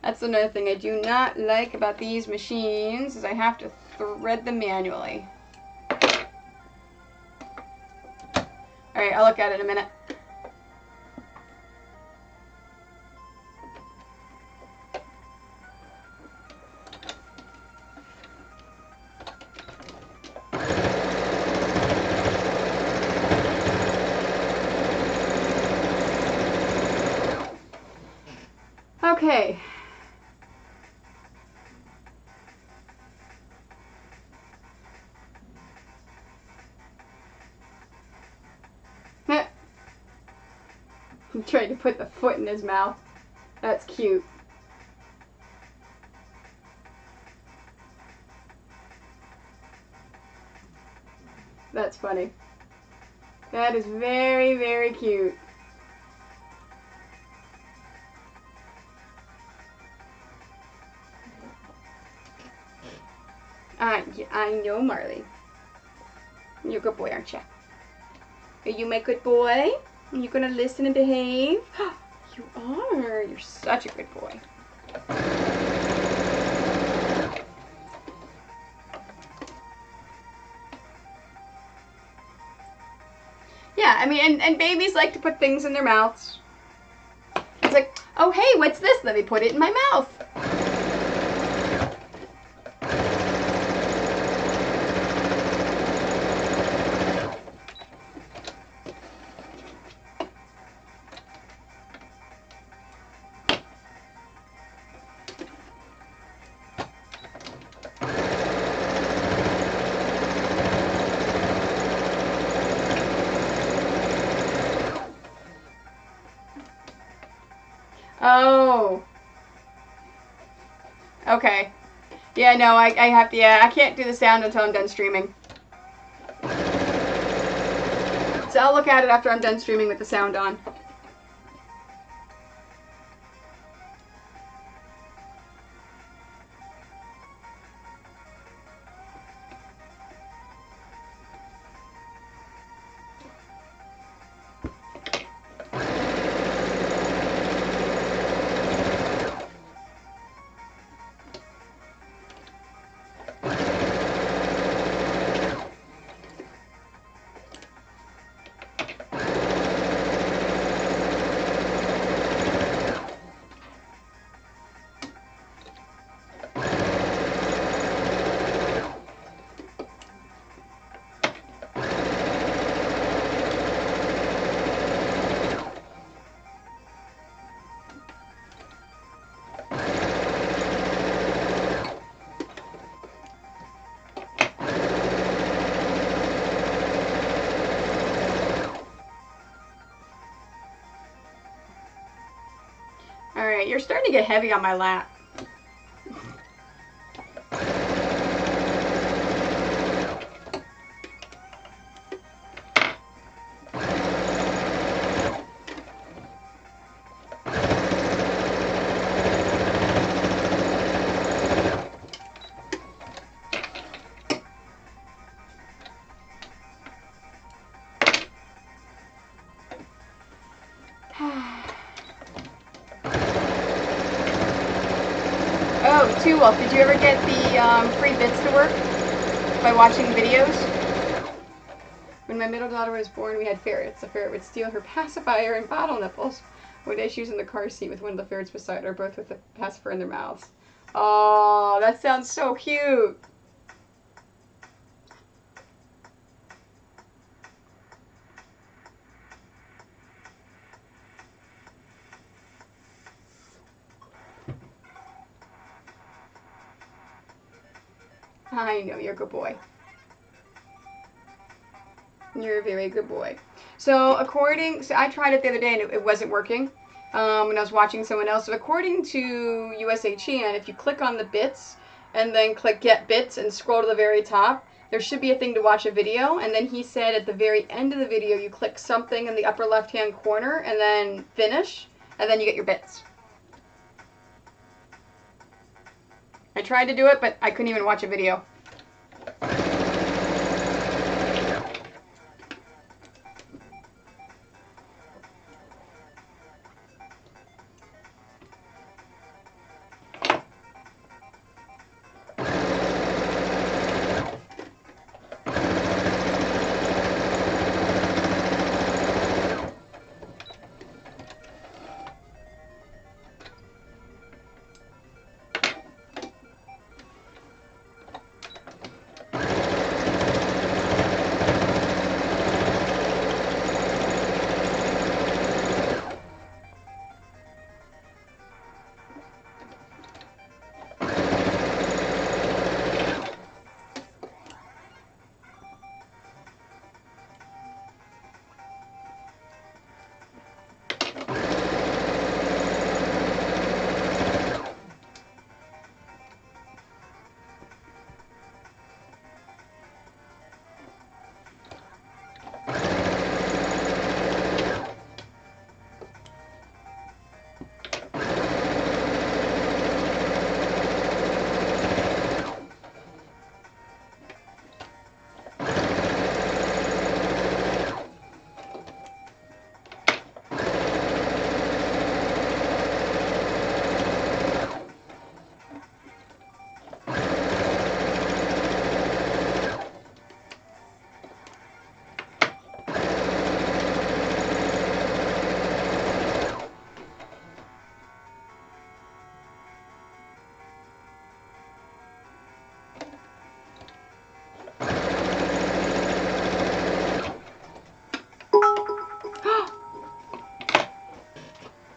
That's another thing I do not like about these machines, is I have to thread them manually. Alright, I'll look at it in a minute. Okay. He tried to put the foot in his mouth. That's cute. That's funny. That is very, very cute. I know, Marley. You're a good boy, aren't you? Are you my good boy? Are you gonna listen and behave? You are. You're such a good boy. Yeah, I mean, and babies like to put things in their mouths. It's like, oh, hey, what's this? Let me put it in my mouth. Oh. Okay. Yeah, no, I have to, yeah, I can't do the sound until I'm done streaming. So I'll look at it after I'm done streaming with the sound on. Alright, you're starting to get heavy on my lap. Oh, Two Wolf, did you ever get the free bits to work by watching videos? When my middle daughter was born, we had ferrets. The ferret would steal her pacifier and bottle nipples. One day she was in the car seat with one of the ferrets beside her, both with the pacifier in their mouths. Oh, that sounds so cute. I know, you're a good boy. You're a very good boy. So I tried it the other day and it wasn't working when I was watching someone else. So according to USHN, if you click on the bits and then click Get Bits and scroll to the very top, there should be a thing to watch a video. And then he said at the very end of the video, you click something in the upper left-hand corner and then finish, and then you get your bits. I tried to do it, but I couldn't even watch a video.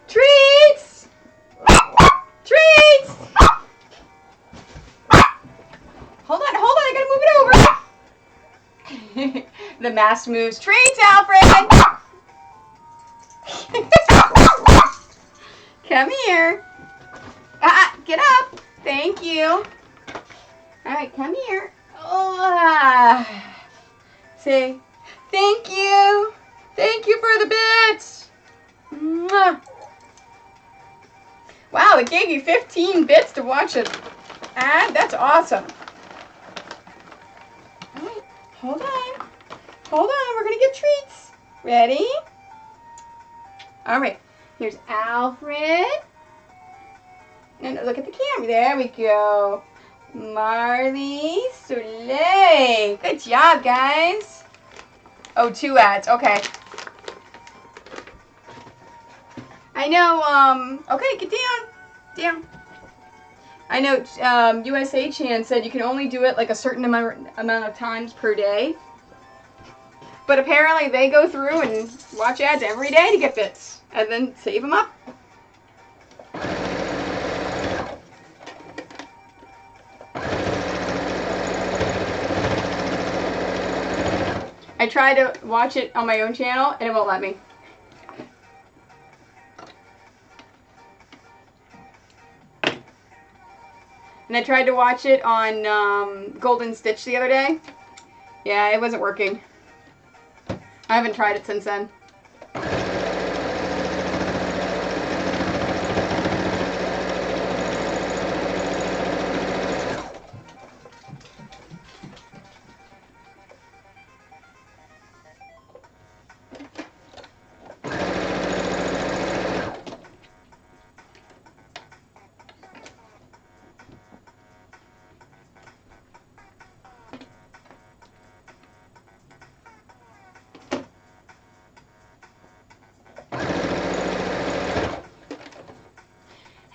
Treats! Treats! Hold on, I gotta move it over. The mask moves. Treats, Alfred! Come here. Get up. Thank you. All right, come here. Oh, say, thank you. Thank you for the bits. Mwah. Wow, it gave you 15 bits to watch an ad. That's awesome. All right, hold on. Hold on, we're going to get treats. Ready? All right, here's Alfred. And look at the camera. There we go. Marley, Soleil. Good job, guys. Oh, 2 ads. Okay. I know, okay, get down. Down. I know USA Chan said you can only do it like a certain amount of times per day. But apparently they go through and watch ads every day to get bits. And then save them up. I tried to watch it on my own channel and it won't let me. And I tried to watch it on Golden Stitch the other day. Yeah, it wasn't working. I haven't tried it since then.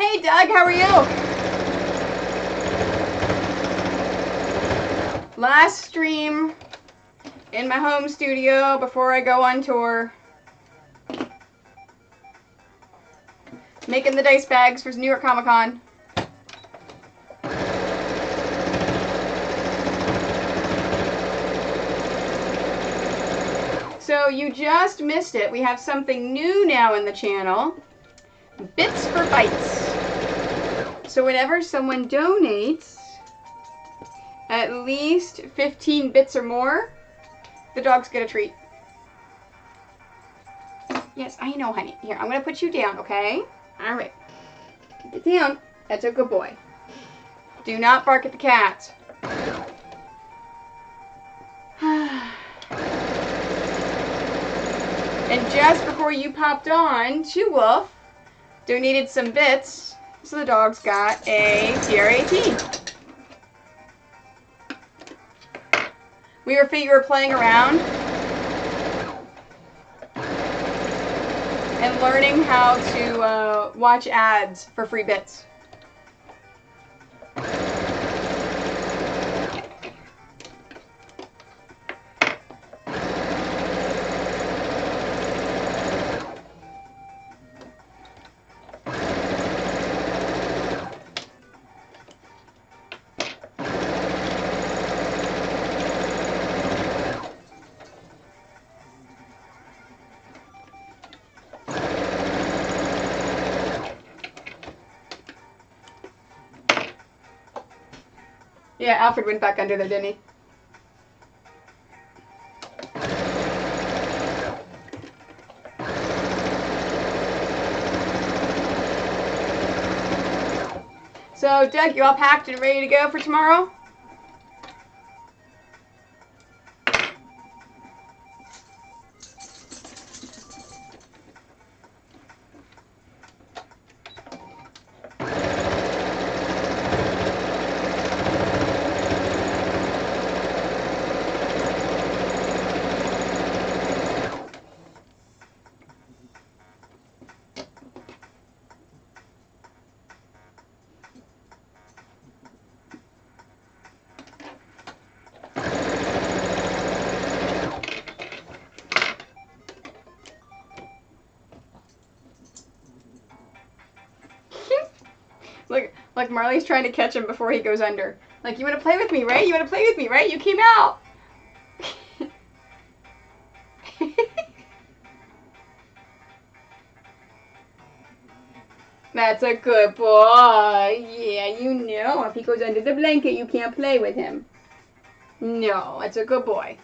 Hey Doug, how are you? Last stream in my home studio before I go on tour. Making the dice bags for New York Comic Con. So you just missed it. We have something new now in the channel. Bits for Bites. So whenever someone donates at least 15 bits or more, the dogs get a treat. Yes, I know, honey. Here, I'm going to put you down, okay? All right. Get down. That's a good boy. Do not bark at the cat. And just before you popped on, Chew Wolf donated some bits, so the dogs got a TRAT. We were playing around and learning how to watch ads for free bits. Yeah, Alfred went back under there, didn't he? So, Doug, you all packed and ready to go for tomorrow? Like Marley's trying to catch him before he goes under. Like, you want to play with me, right? You want to play with me, right? You came out. That's a good boy. Yeah, you know, if he goes under the blanket, you can't play with him. No, that's a good boy.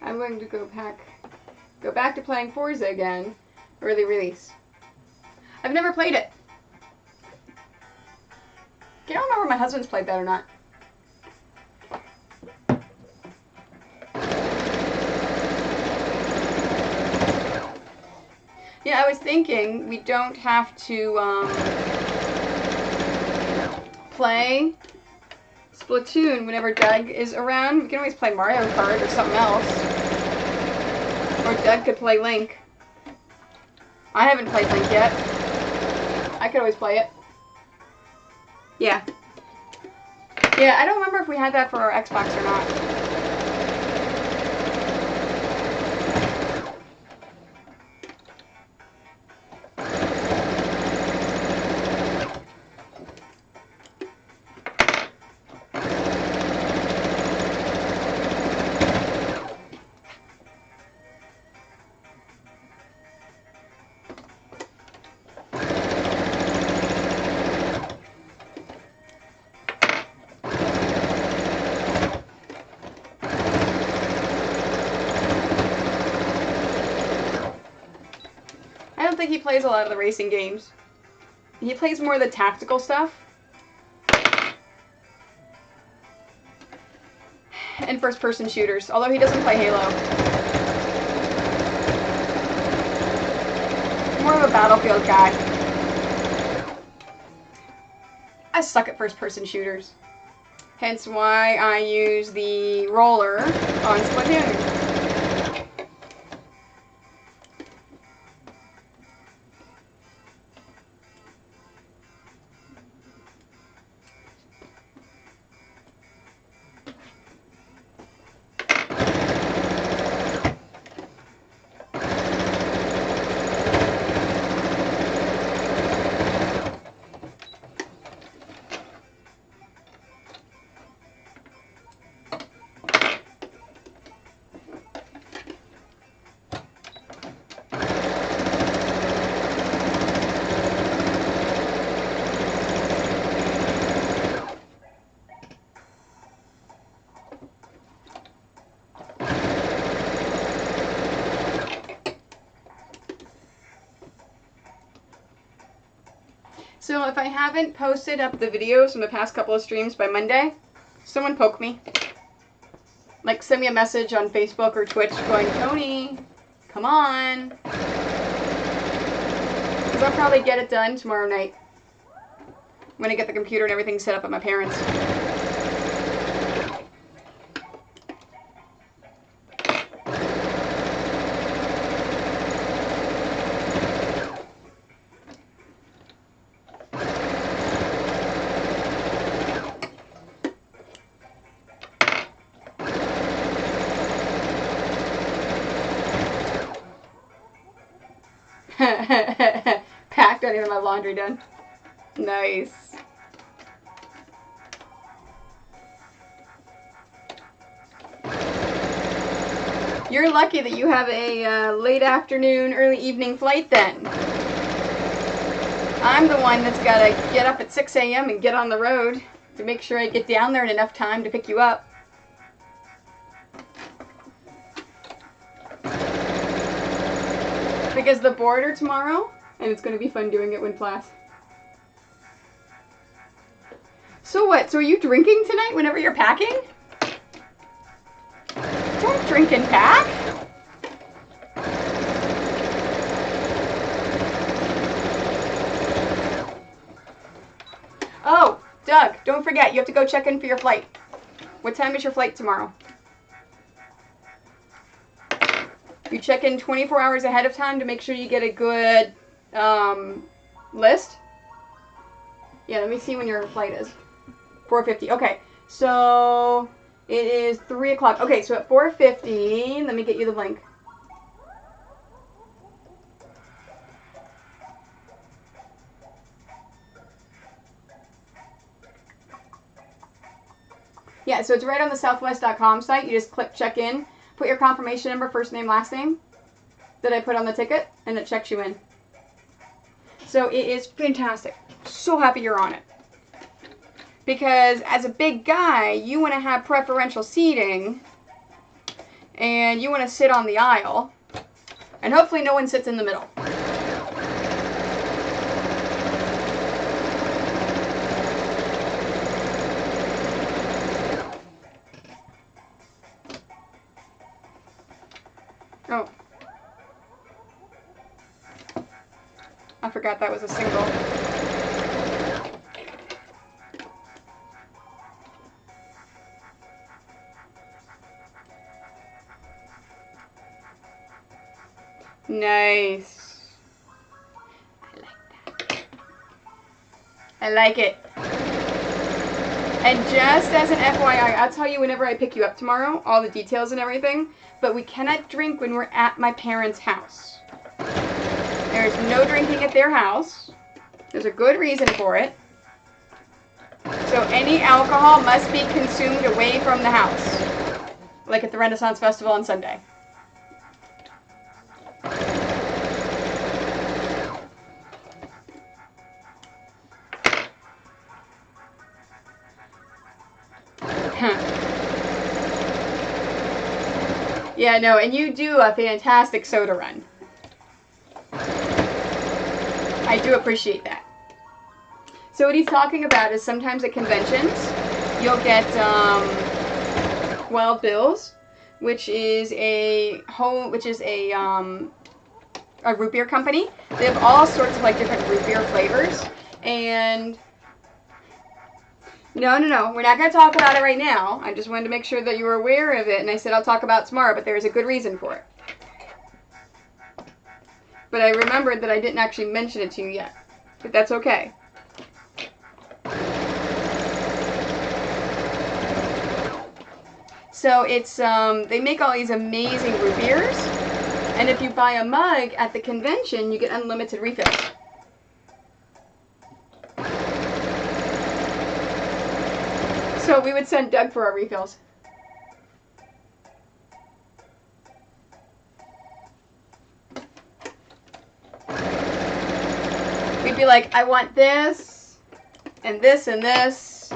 I'm going to go back to playing Forza again. Early release. I've never played it. Can't remember if my husband's played that or not. Yeah, I was thinking we don't have to play Splatoon whenever Doug is around. We can always play Mario Kart or something else. Or Doug could play Link. I haven't played Link yet. I could always play it. Yeah. Yeah, I don't remember if we had that for our Xbox or not. I don't think he plays a lot of the racing games. He plays more of the tactical stuff. And first-person shooters, although he doesn't play Halo. More of a Battlefield guy. I suck at first-person shooters. Hence why I use the roller on Splatoon. So if I haven't posted up the videos from the past couple of streams by Monday, someone poke me. Like, send me a message on Facebook or Twitch going, Tony, come on. Because I'll probably get it done tomorrow night. When I get the computer and everything set up at my parents'. Packed, don't even have my laundry done. Nice. You're lucky that you have a late afternoon, early evening flight then. I'm the one that's got to get up at 6 a.m. and get on the road to make sure I get down there in enough time to pick you up. Because the border tomorrow, and it's going to be fun doing it when class. So what? So are you drinking tonight whenever you're packing? Don't drink and pack. Doug, don't forget, you have to go check in for your flight. What time is your flight tomorrow? You check in 24 hours ahead of time to make sure you get a good list. Yeah, let me see when your flight is. 4:50. Okay, so it is 3 o'clock. Okay, so at 4:50, let me get you the link. Yeah, so it's right on the southwest.com site. You just click check in, put your confirmation number, first name, last name that I put on the ticket, and it checks you in. So it is fantastic. So happy you're on it. Because as a big guy, you want to have preferential seating, and you want to sit on the aisle, and hopefully no one sits in the middle. Oh. I forgot that was a single. Nice. I like it. And just as an FYI, I'll tell you whenever I pick you up tomorrow, all the details and everything, but we cannot drink when we're at my parents' house. There's no drinking at their house. There's a good reason for it. So any alcohol must be consumed away from the house, like at the Renaissance Festival on Sunday. Yeah, no, and you do a fantastic soda run. I do appreciate that. So what he's talking about is sometimes at conventions, you'll get 12 Bills, which is a root beer company. They have all sorts of like different root beer flavors, and no, we're not going to talk about it right now. I just wanted to make sure that you were aware of it, and I said I'll talk about it tomorrow, but there's a good reason for it. But I remembered that I didn't actually mention it to you yet, but that's okay. So it's, they make all these amazing root beers, and if you buy a mug at the convention, you get unlimited refills. So we would send Doug for our refills. We'd be like, I want this, and this, and this,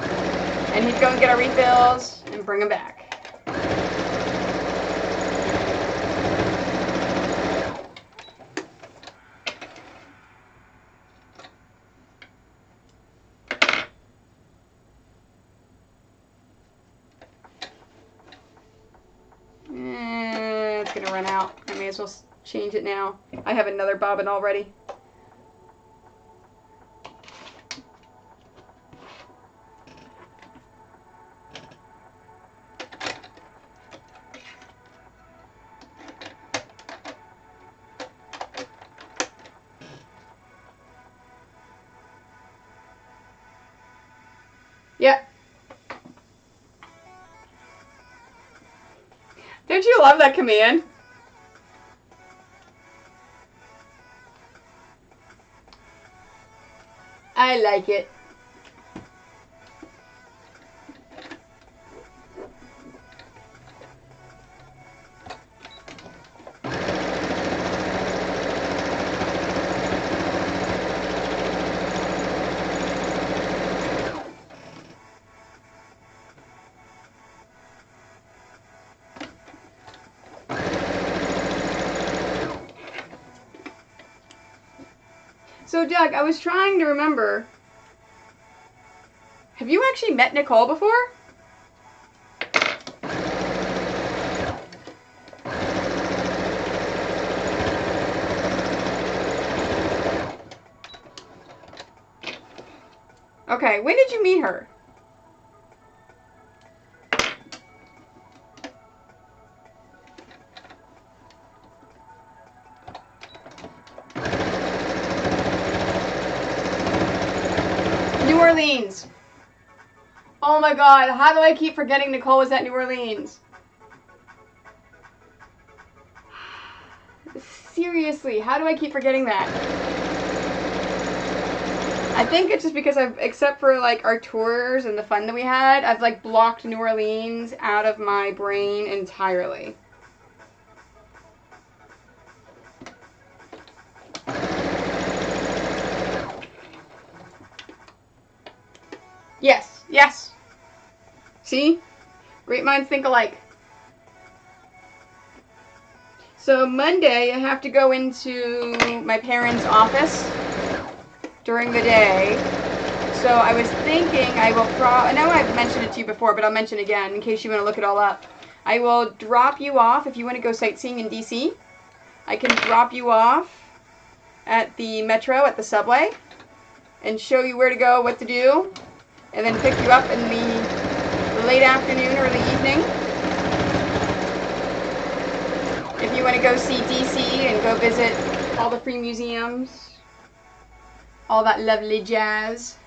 and he'd go and get our refills and bring them back. It's gonna run out. I may as well change it now. I have another bobbin already. Yep. Don't you love that command? I like it. So, Doug, I was trying to remember. Have you actually met Nicole before? Okay, when did you meet her? New Orleans. Oh my god, how do I keep forgetting Nicole was at New Orleans? Seriously, how do I keep forgetting that? I think it's just because I've, except for like our tours and the fun that we had, I've like blocked New Orleans out of my brain entirely. Yes, yes. See? Great minds think alike. So Monday, I have to go into my parents' office during the day. So I was thinking I will I know I've mentioned it to you before, but I'll mention it again in case you want to look it all up. I will drop you off if you want to go sightseeing in DC. I can drop you off at the metro, at the subway, and show you where to go, what to do, and then pick you up in the late afternoon, early evening. If you want to go see DC and go visit all the free museums, all that lovely jazz.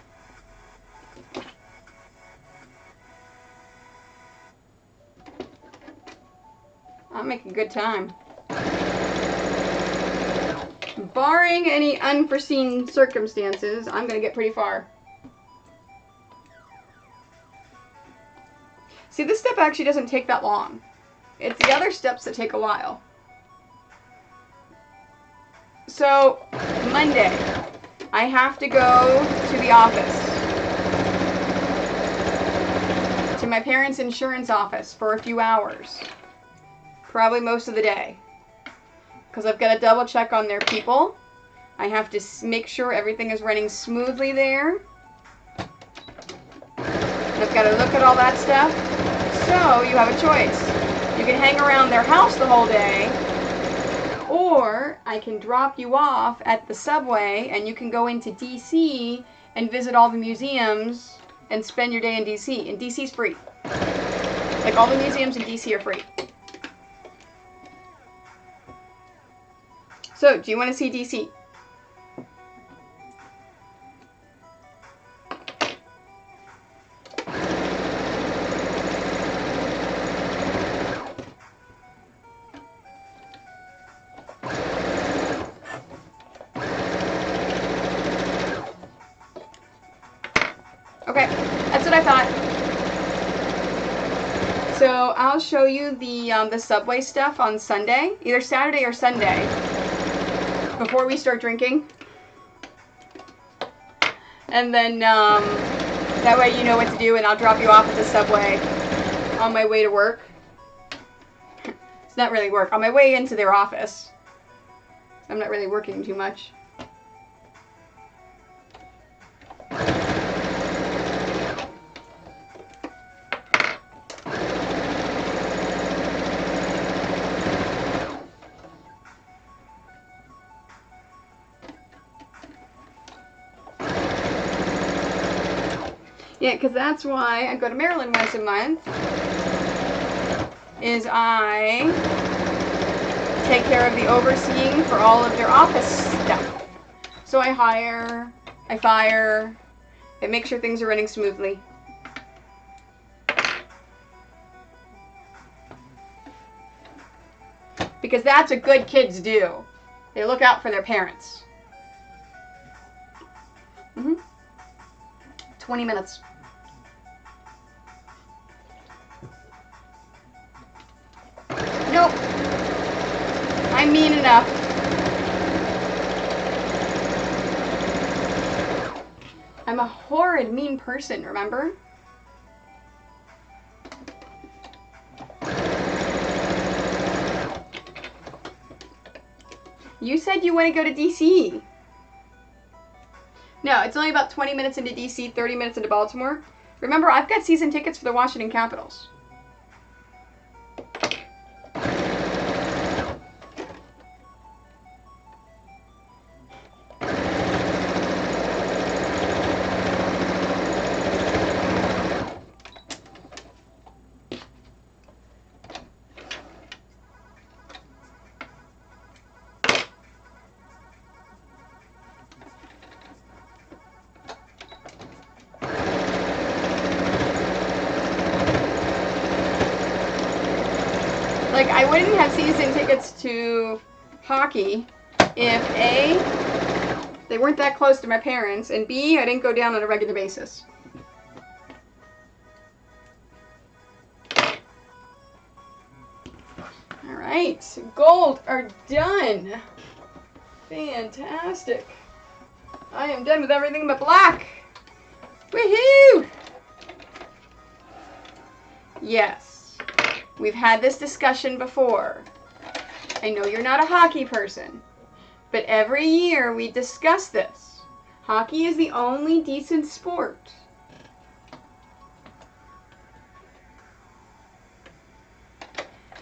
I'll make a good time. Barring any unforeseen circumstances, I'm going to get pretty far. See, this step actually doesn't take that long. It's the other steps that take a while. So, Monday, I have to go to the office. To my parents' insurance office for a few hours. Probably most of the day. Because I've got to double check on their people. I have to make sure everything is running smoothly there. And I've got to look at all that stuff. So, you have a choice. You can hang around their house the whole day, or I can drop you off at the subway and you can go into DC and visit all the museums and spend your day in DC. And DC's free. Like, all the museums in DC are free. So, do you want to see DC? Okay, that's what I thought. So I'll show you the subway stuff on Sunday, either Saturday or Sunday, before we start drinking. And then that way you know what to do, and I'll drop you off at the subway on my way to work. It's not really work. On my way into their office. I'm not really working too much. Yeah, because that's why I go to Maryland once a month, is I take care of the overseeing for all of their office stuff. So I hire, I fire, I make sure things are running smoothly. Because that's what good kids do. They look out for their parents. 20 minutes. Nope. I'm mean enough. I'm a horrid, mean person, remember? You said you want to go to DC. No, it's only about 20 minutes into DC, 30 minutes into Baltimore. Remember, I've got season tickets for the Washington Capitals. Like, I wouldn't have season tickets to hockey if A, they weren't that close to my parents, and B, I didn't go down on a regular basis. Alright, gold are done. Fantastic. I am done with everything but black. Woohoo! Yes, we've had this discussion before. I know you're not a hockey person, but every year we discuss this. Hockey is the only decent sport.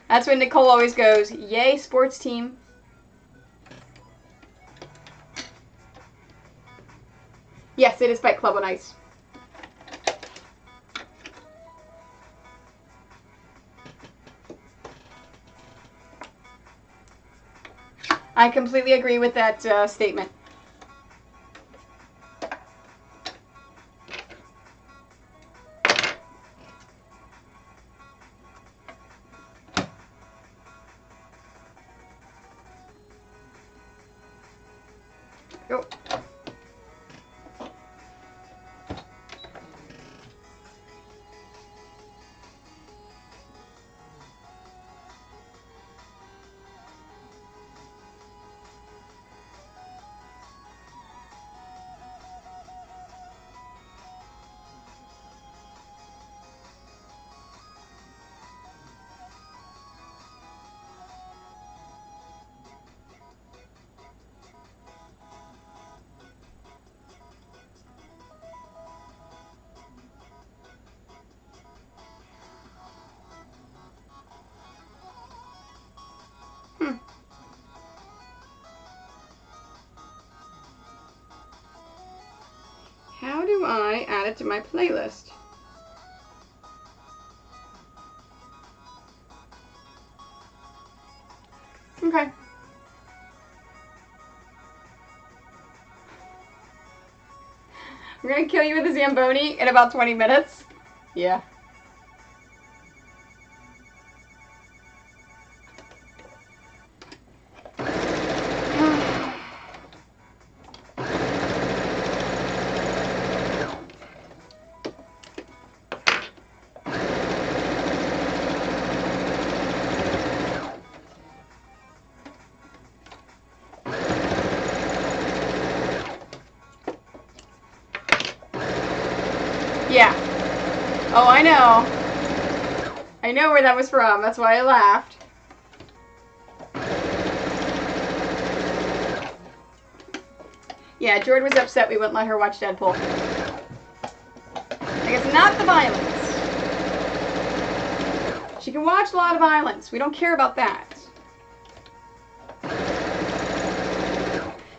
That's when Nicole always goes, yay, sports team. Yes, it is Fight Club on Ice. I completely agree with that statement. Go. How do I add it to my playlist? Okay. I'm gonna kill you with a Zamboni in about 20 minutes. Yeah. Yeah. Oh, I know. I know where that was from. That's why I laughed. Yeah, Jordan was upset we wouldn't let her watch Deadpool. I guess not the violence. She can watch a lot of violence. We don't care about that.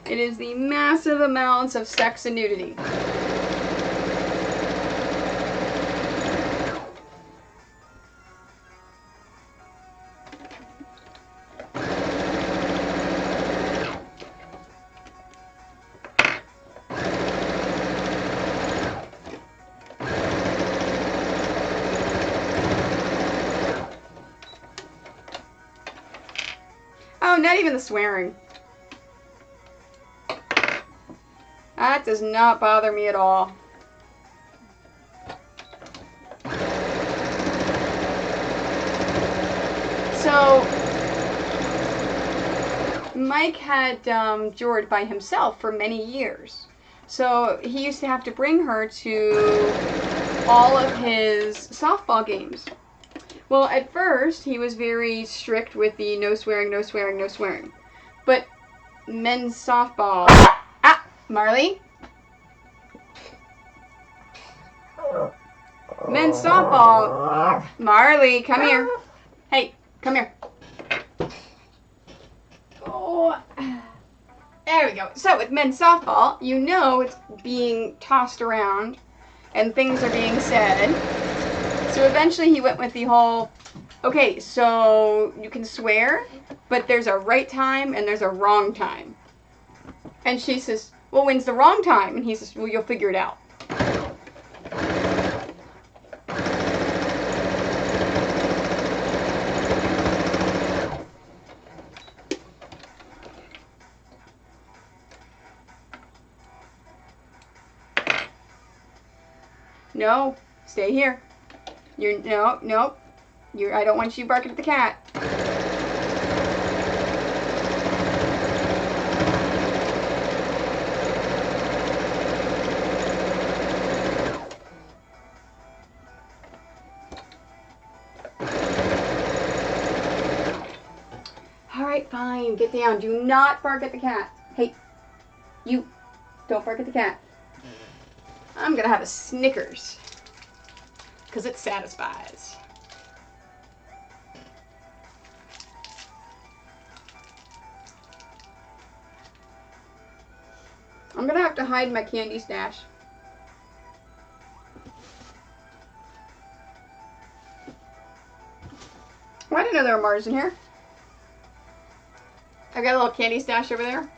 It is the massive amounts of sex and nudity. Oh, not even the swearing. That does not bother me at all. So, Mike had Jord by himself for many years. So, he used to have to bring her to all of his softball games. Well, at first, he was very strict with the no swearing, no swearing, no swearing. But men's softball... Ah! Marley? Men's softball... Marley, come here. Hey, come here. Oh... There we go. So, with men's softball, you know it's being tossed around and things are being said. So eventually he went with the whole, okay, so you can swear, but there's a right time and there's a wrong time. And she says, well, when's the wrong time? And he says, well, you'll figure it out. No. Stay here. No. I don't want you barking at the cat. Alright, fine. Get down. Do not bark at the cat. Hey, you. Don't bark at the cat. I'm gonna have a Snickers. Because it satisfies. I'm gonna have to hide my candy stash. Oh, I didn't know there were Mars in here. I've got a little candy stash over there.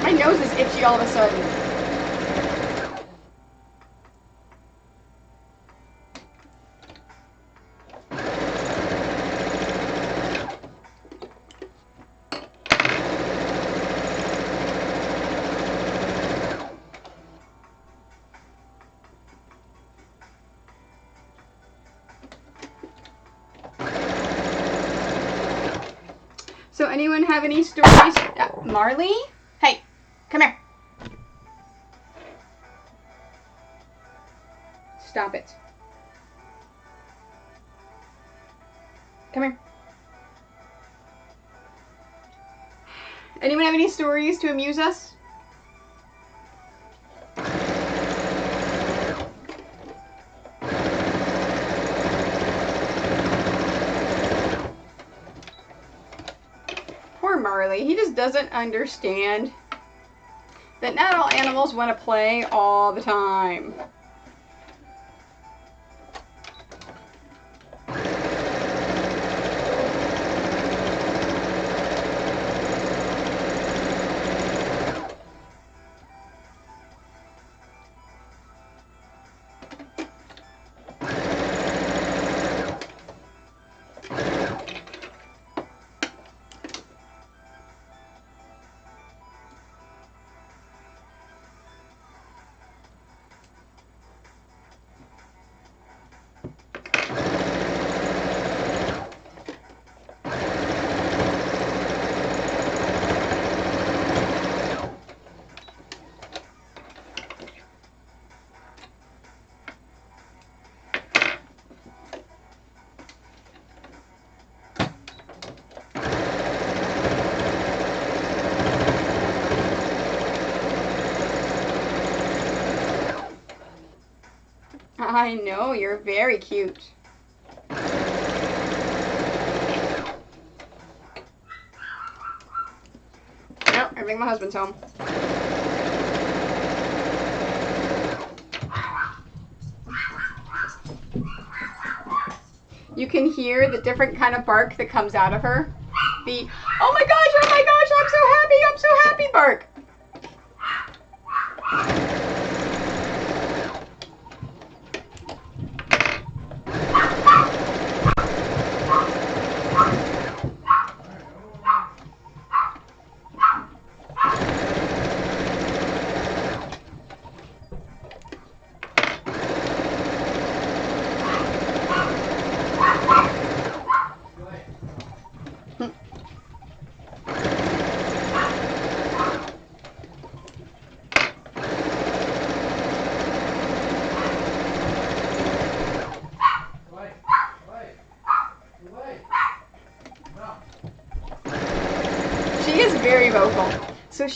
My nose is itchy all of a sudden. So anyone have any stories? Marley? Hey, come here. Stop it. Come here. Anyone have any stories to amuse us? Poor Marley. He just doesn't understand that not all animals want to play all the time. I know, you're very cute. No, I think my husband's home. You can hear the different kind of bark that comes out of her. The, oh my gosh, I'm so happy bark.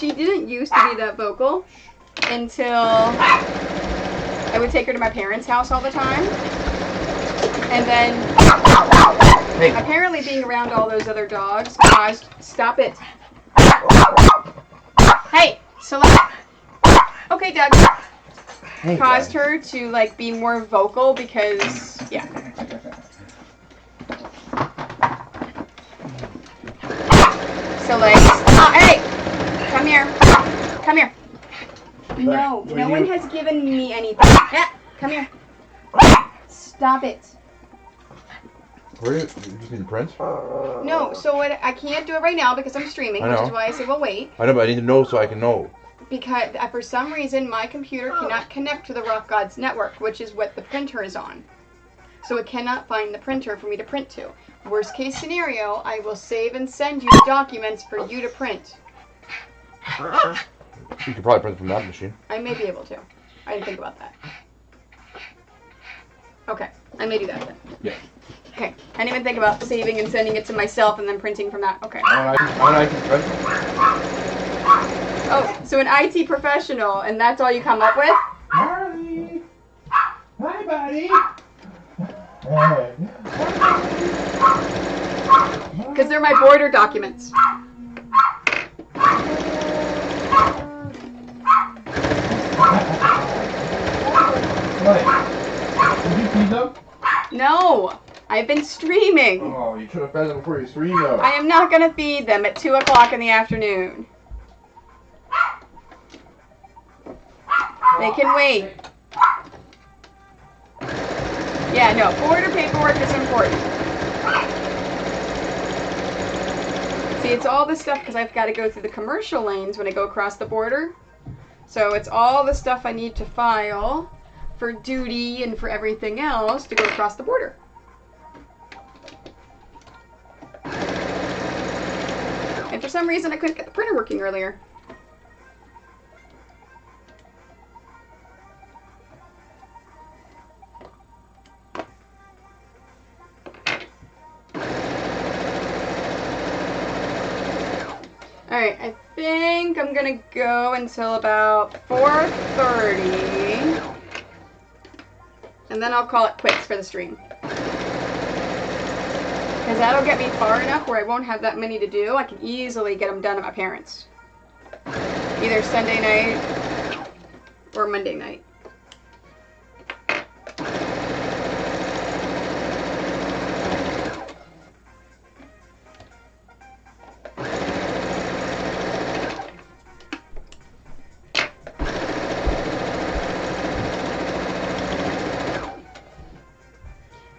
she didn't used to be that vocal until I would take her to my parents' house all the time. And then apparently being around all those other dogs caused... Stop it. Hey, Select. Okay, Doug. Hey, caused her to like be more vocal because, yeah. So like, hey, come here, come here. No, no one has given me anything. Yeah, come here. Stop it. Where you just need to print? No, so what? I can't do it right now because I'm streaming, which is why I say, well, wait. I know, but I need to know so I can know. Because for some reason my computer cannot connect to the Rock Gods network, which is what the printer is on. So it cannot find the printer for me to print to. Worst case scenario, I will save and send you the documents for you to print. You could probably print from that machine. I may be able to. I didn't think about that. Okay, I may do that then. Yeah. Okay, I didn't even think about saving and sending it to myself and then printing from that. Okay. Oh, so an IT professional, and that's all you come up with? Marley! Hi, buddy! Because they're my border documents. Did you feed them? No, I've been streaming. Oh, you should have fed them before you streamed though. I am not going to feed them at 2 o'clock in the afternoon. They can wait. Yeah, no, border paperwork is important. See, it's all this stuff because I've got to go through the commercial lanes when I go across the border. So it's all the stuff I need to file for duty and for everything else to go across the border. And for some reason I couldn't get the printer working earlier. Alright, I think I'm gonna go until about 4:30. And then I'll call it quits for the stream. Because that'll get me far enough where I won't have that many to do. I can easily get them done at my parents'. Either Sunday night or Monday night.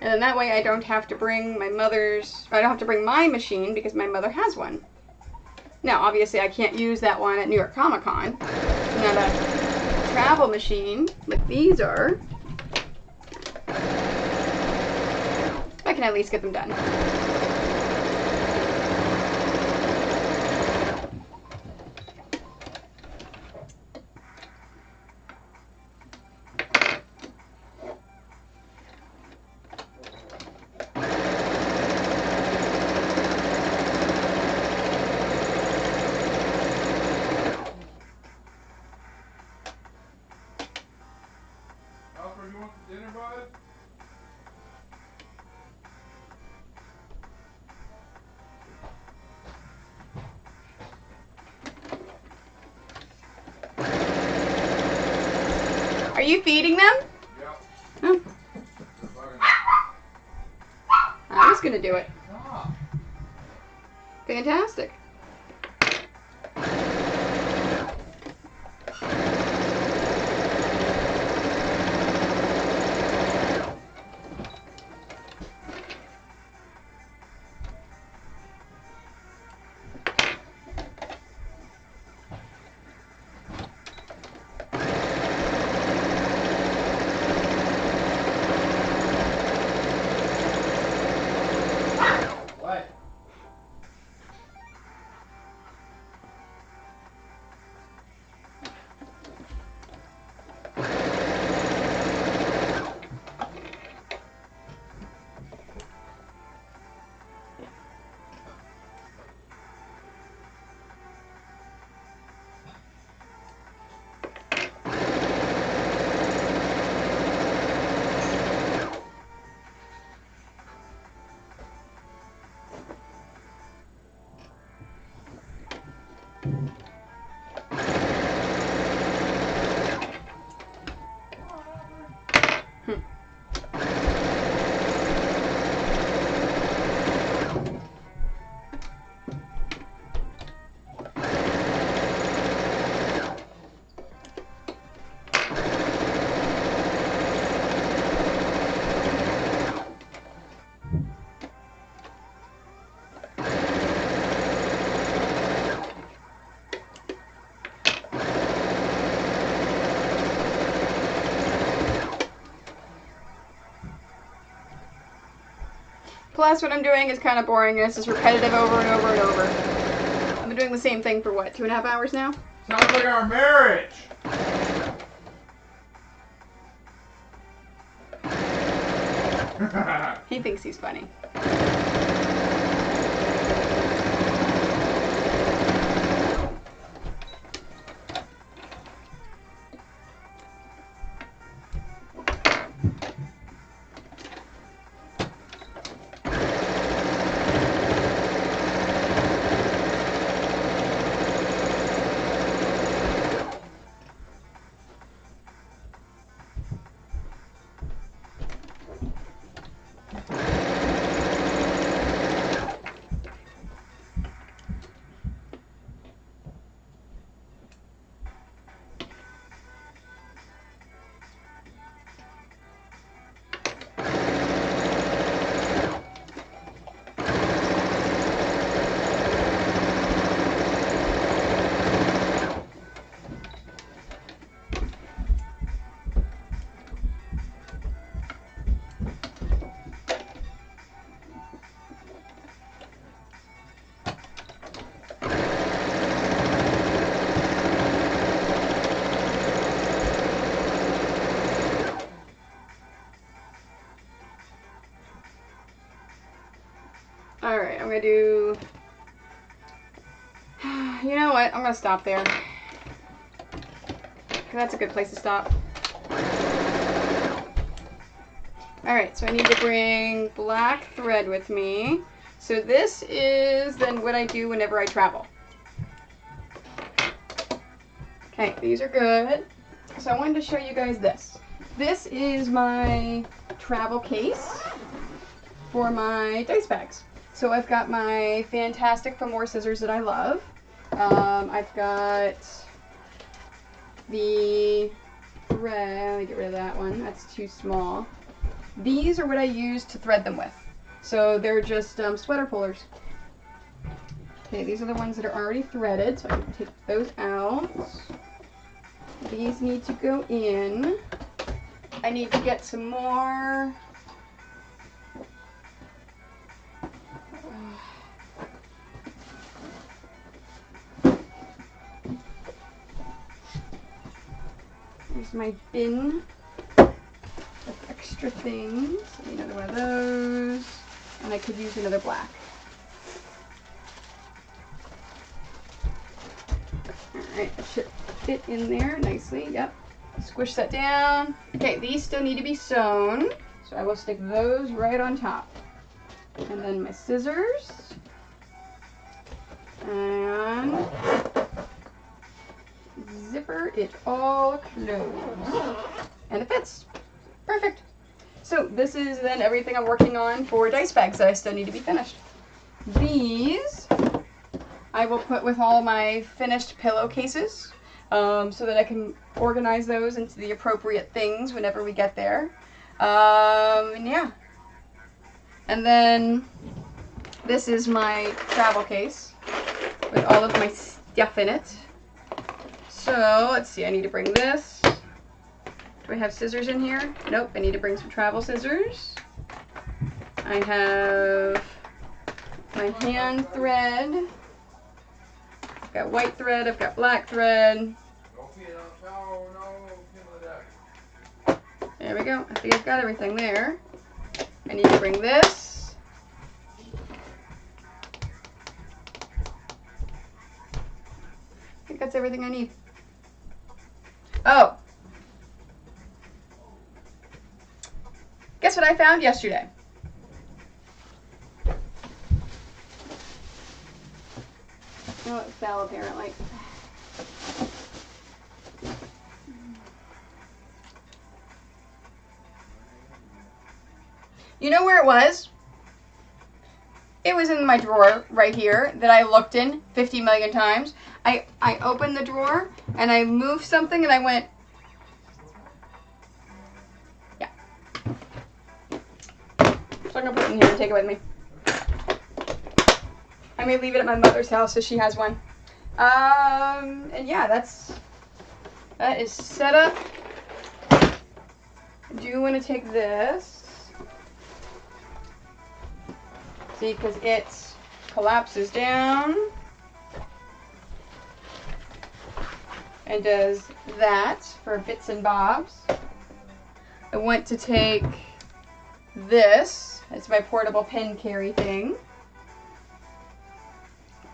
And then that way I don't have to bring my machine because my mother has one. Now, obviously I can't use that one at New York Comic Con. It's not a travel machine like these are. I can at least get them done. You want some dinner, bud? Are you feeding them? Yeah. Oh. I was gonna do it. Fantastic. Plus, what I'm doing is kind of boring. It's just repetitive over and over and over. I've been doing the same thing for what, 2.5 hours now? Sounds like our marriage. He thinks he's funny. Alright, I'm gonna do... You know what? I'm gonna stop there. That's a good place to stop. Alright, so I need to bring black thread with me. So this is then what I do whenever I travel. Okay, these are good. So I wanted to show you guys this. This is my travel case for my dice bags. So I've got my Fantastic Fomore scissors that I love. I've got the thread. Let me get rid of that one. That's too small. These are what I use to thread them with. So they're just sweater pullers. Okay, these are the ones that are already threaded, so I can take those out. These need to go in. I need to get some more. There's my bin of extra things. I need another one of those. And I could use another black. Alright, that should fit in there nicely. Yep. Squish that down. Okay, these still need to be sewn. So I will stick those right on top. And then my scissors. And zipper it all closed. And it fits. Perfect. So this is then everything I'm working on for dice bags that I still need to be finished. These I will put with all my finished pillowcases so that I can organize those into the appropriate things whenever we get there. And yeah. And then this is my travel case with all of my stuff in it. So let's see, I need to bring this. Do I have scissors in here? Nope, I need to bring some travel scissors. I have my hand thread. I've got white thread, I've got black thread. There we go. I think I've got everything there. I need to bring this. I think that's everything I need. Oh. Guess what I found yesterday? Oh, it fell apparently. You know where it was? It was in my drawer right here that I looked in 50 million times. I opened the drawer and I moved something and I went, yeah. So I'm going to put it in here and take it with me. I may leave it at my mother's house if she has one. And yeah, that is set up. I do want to take this. See, because it collapses down and does that for bits and bobs. I want to take this. It's my portable pen carry thing.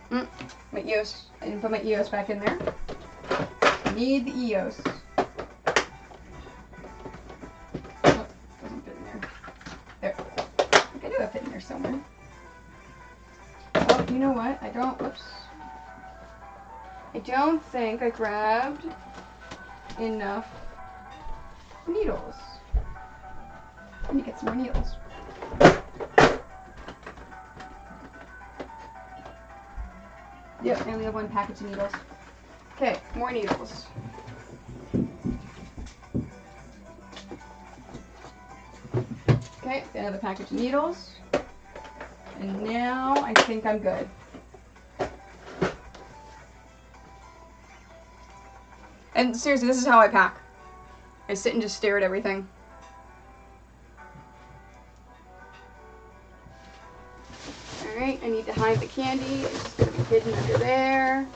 My EOS. I didn't put my EOS back in there. I need the EOS. Oh, doesn't fit in there. There. I think I do have it in there somewhere. Oh, you know what? I don't. Whoops. I don't think I grabbed enough needles. Let me get some more needles. Yep, I only have one package of needles. Okay, more needles. Okay, another package of needles. And now I think I'm good. And seriously, this is how I pack. I sit and just stare at everything. Alright, I need to hide the candy. It's just going to be hidden under there.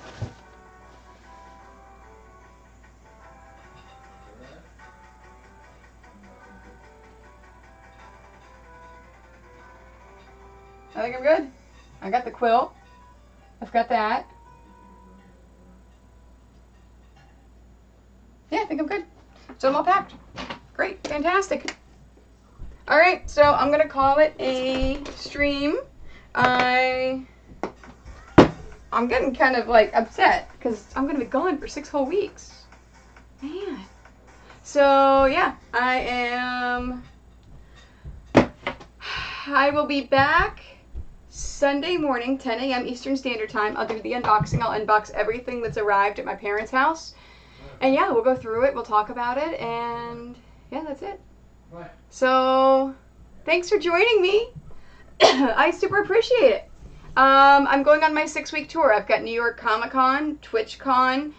I think I'm good. I got the quilt. I've got that. Yeah, I think I'm good. So I'm all packed. Great, fantastic. Alright, so I'm going to call it a stream. I'm getting kind of like upset because I'm going to be gone for 6 whole weeks. Man. So yeah, I will be back Sunday morning, 10 a.m. Eastern Standard Time. I'll do the unboxing. I'll unbox everything that's arrived at my parents' house. And yeah, we'll go through it. We'll talk about it. And yeah, that's it. What? So thanks for joining me. I super appreciate it. I'm going on my 6-week tour. I've got New York Comic Con, TwitchCon,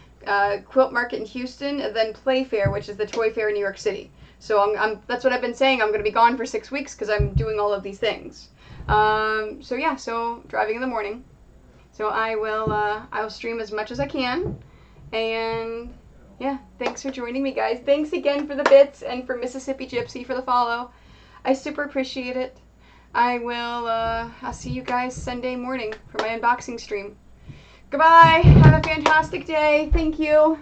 Quilt Market in Houston, and then Playfair, which is the toy fair in New York City. So that's what I've been saying. I'm going to be gone for 6 weeks because I'm doing all of these things. So yeah, so driving in the morning. So I will stream as much as I can. And yeah, thanks for joining me, guys. Thanks again for the bits and for Mississippi Gypsy for the follow. I super appreciate it. I'll see you guys Sunday morning for my unboxing stream. Goodbye. Have a fantastic day. Thank you.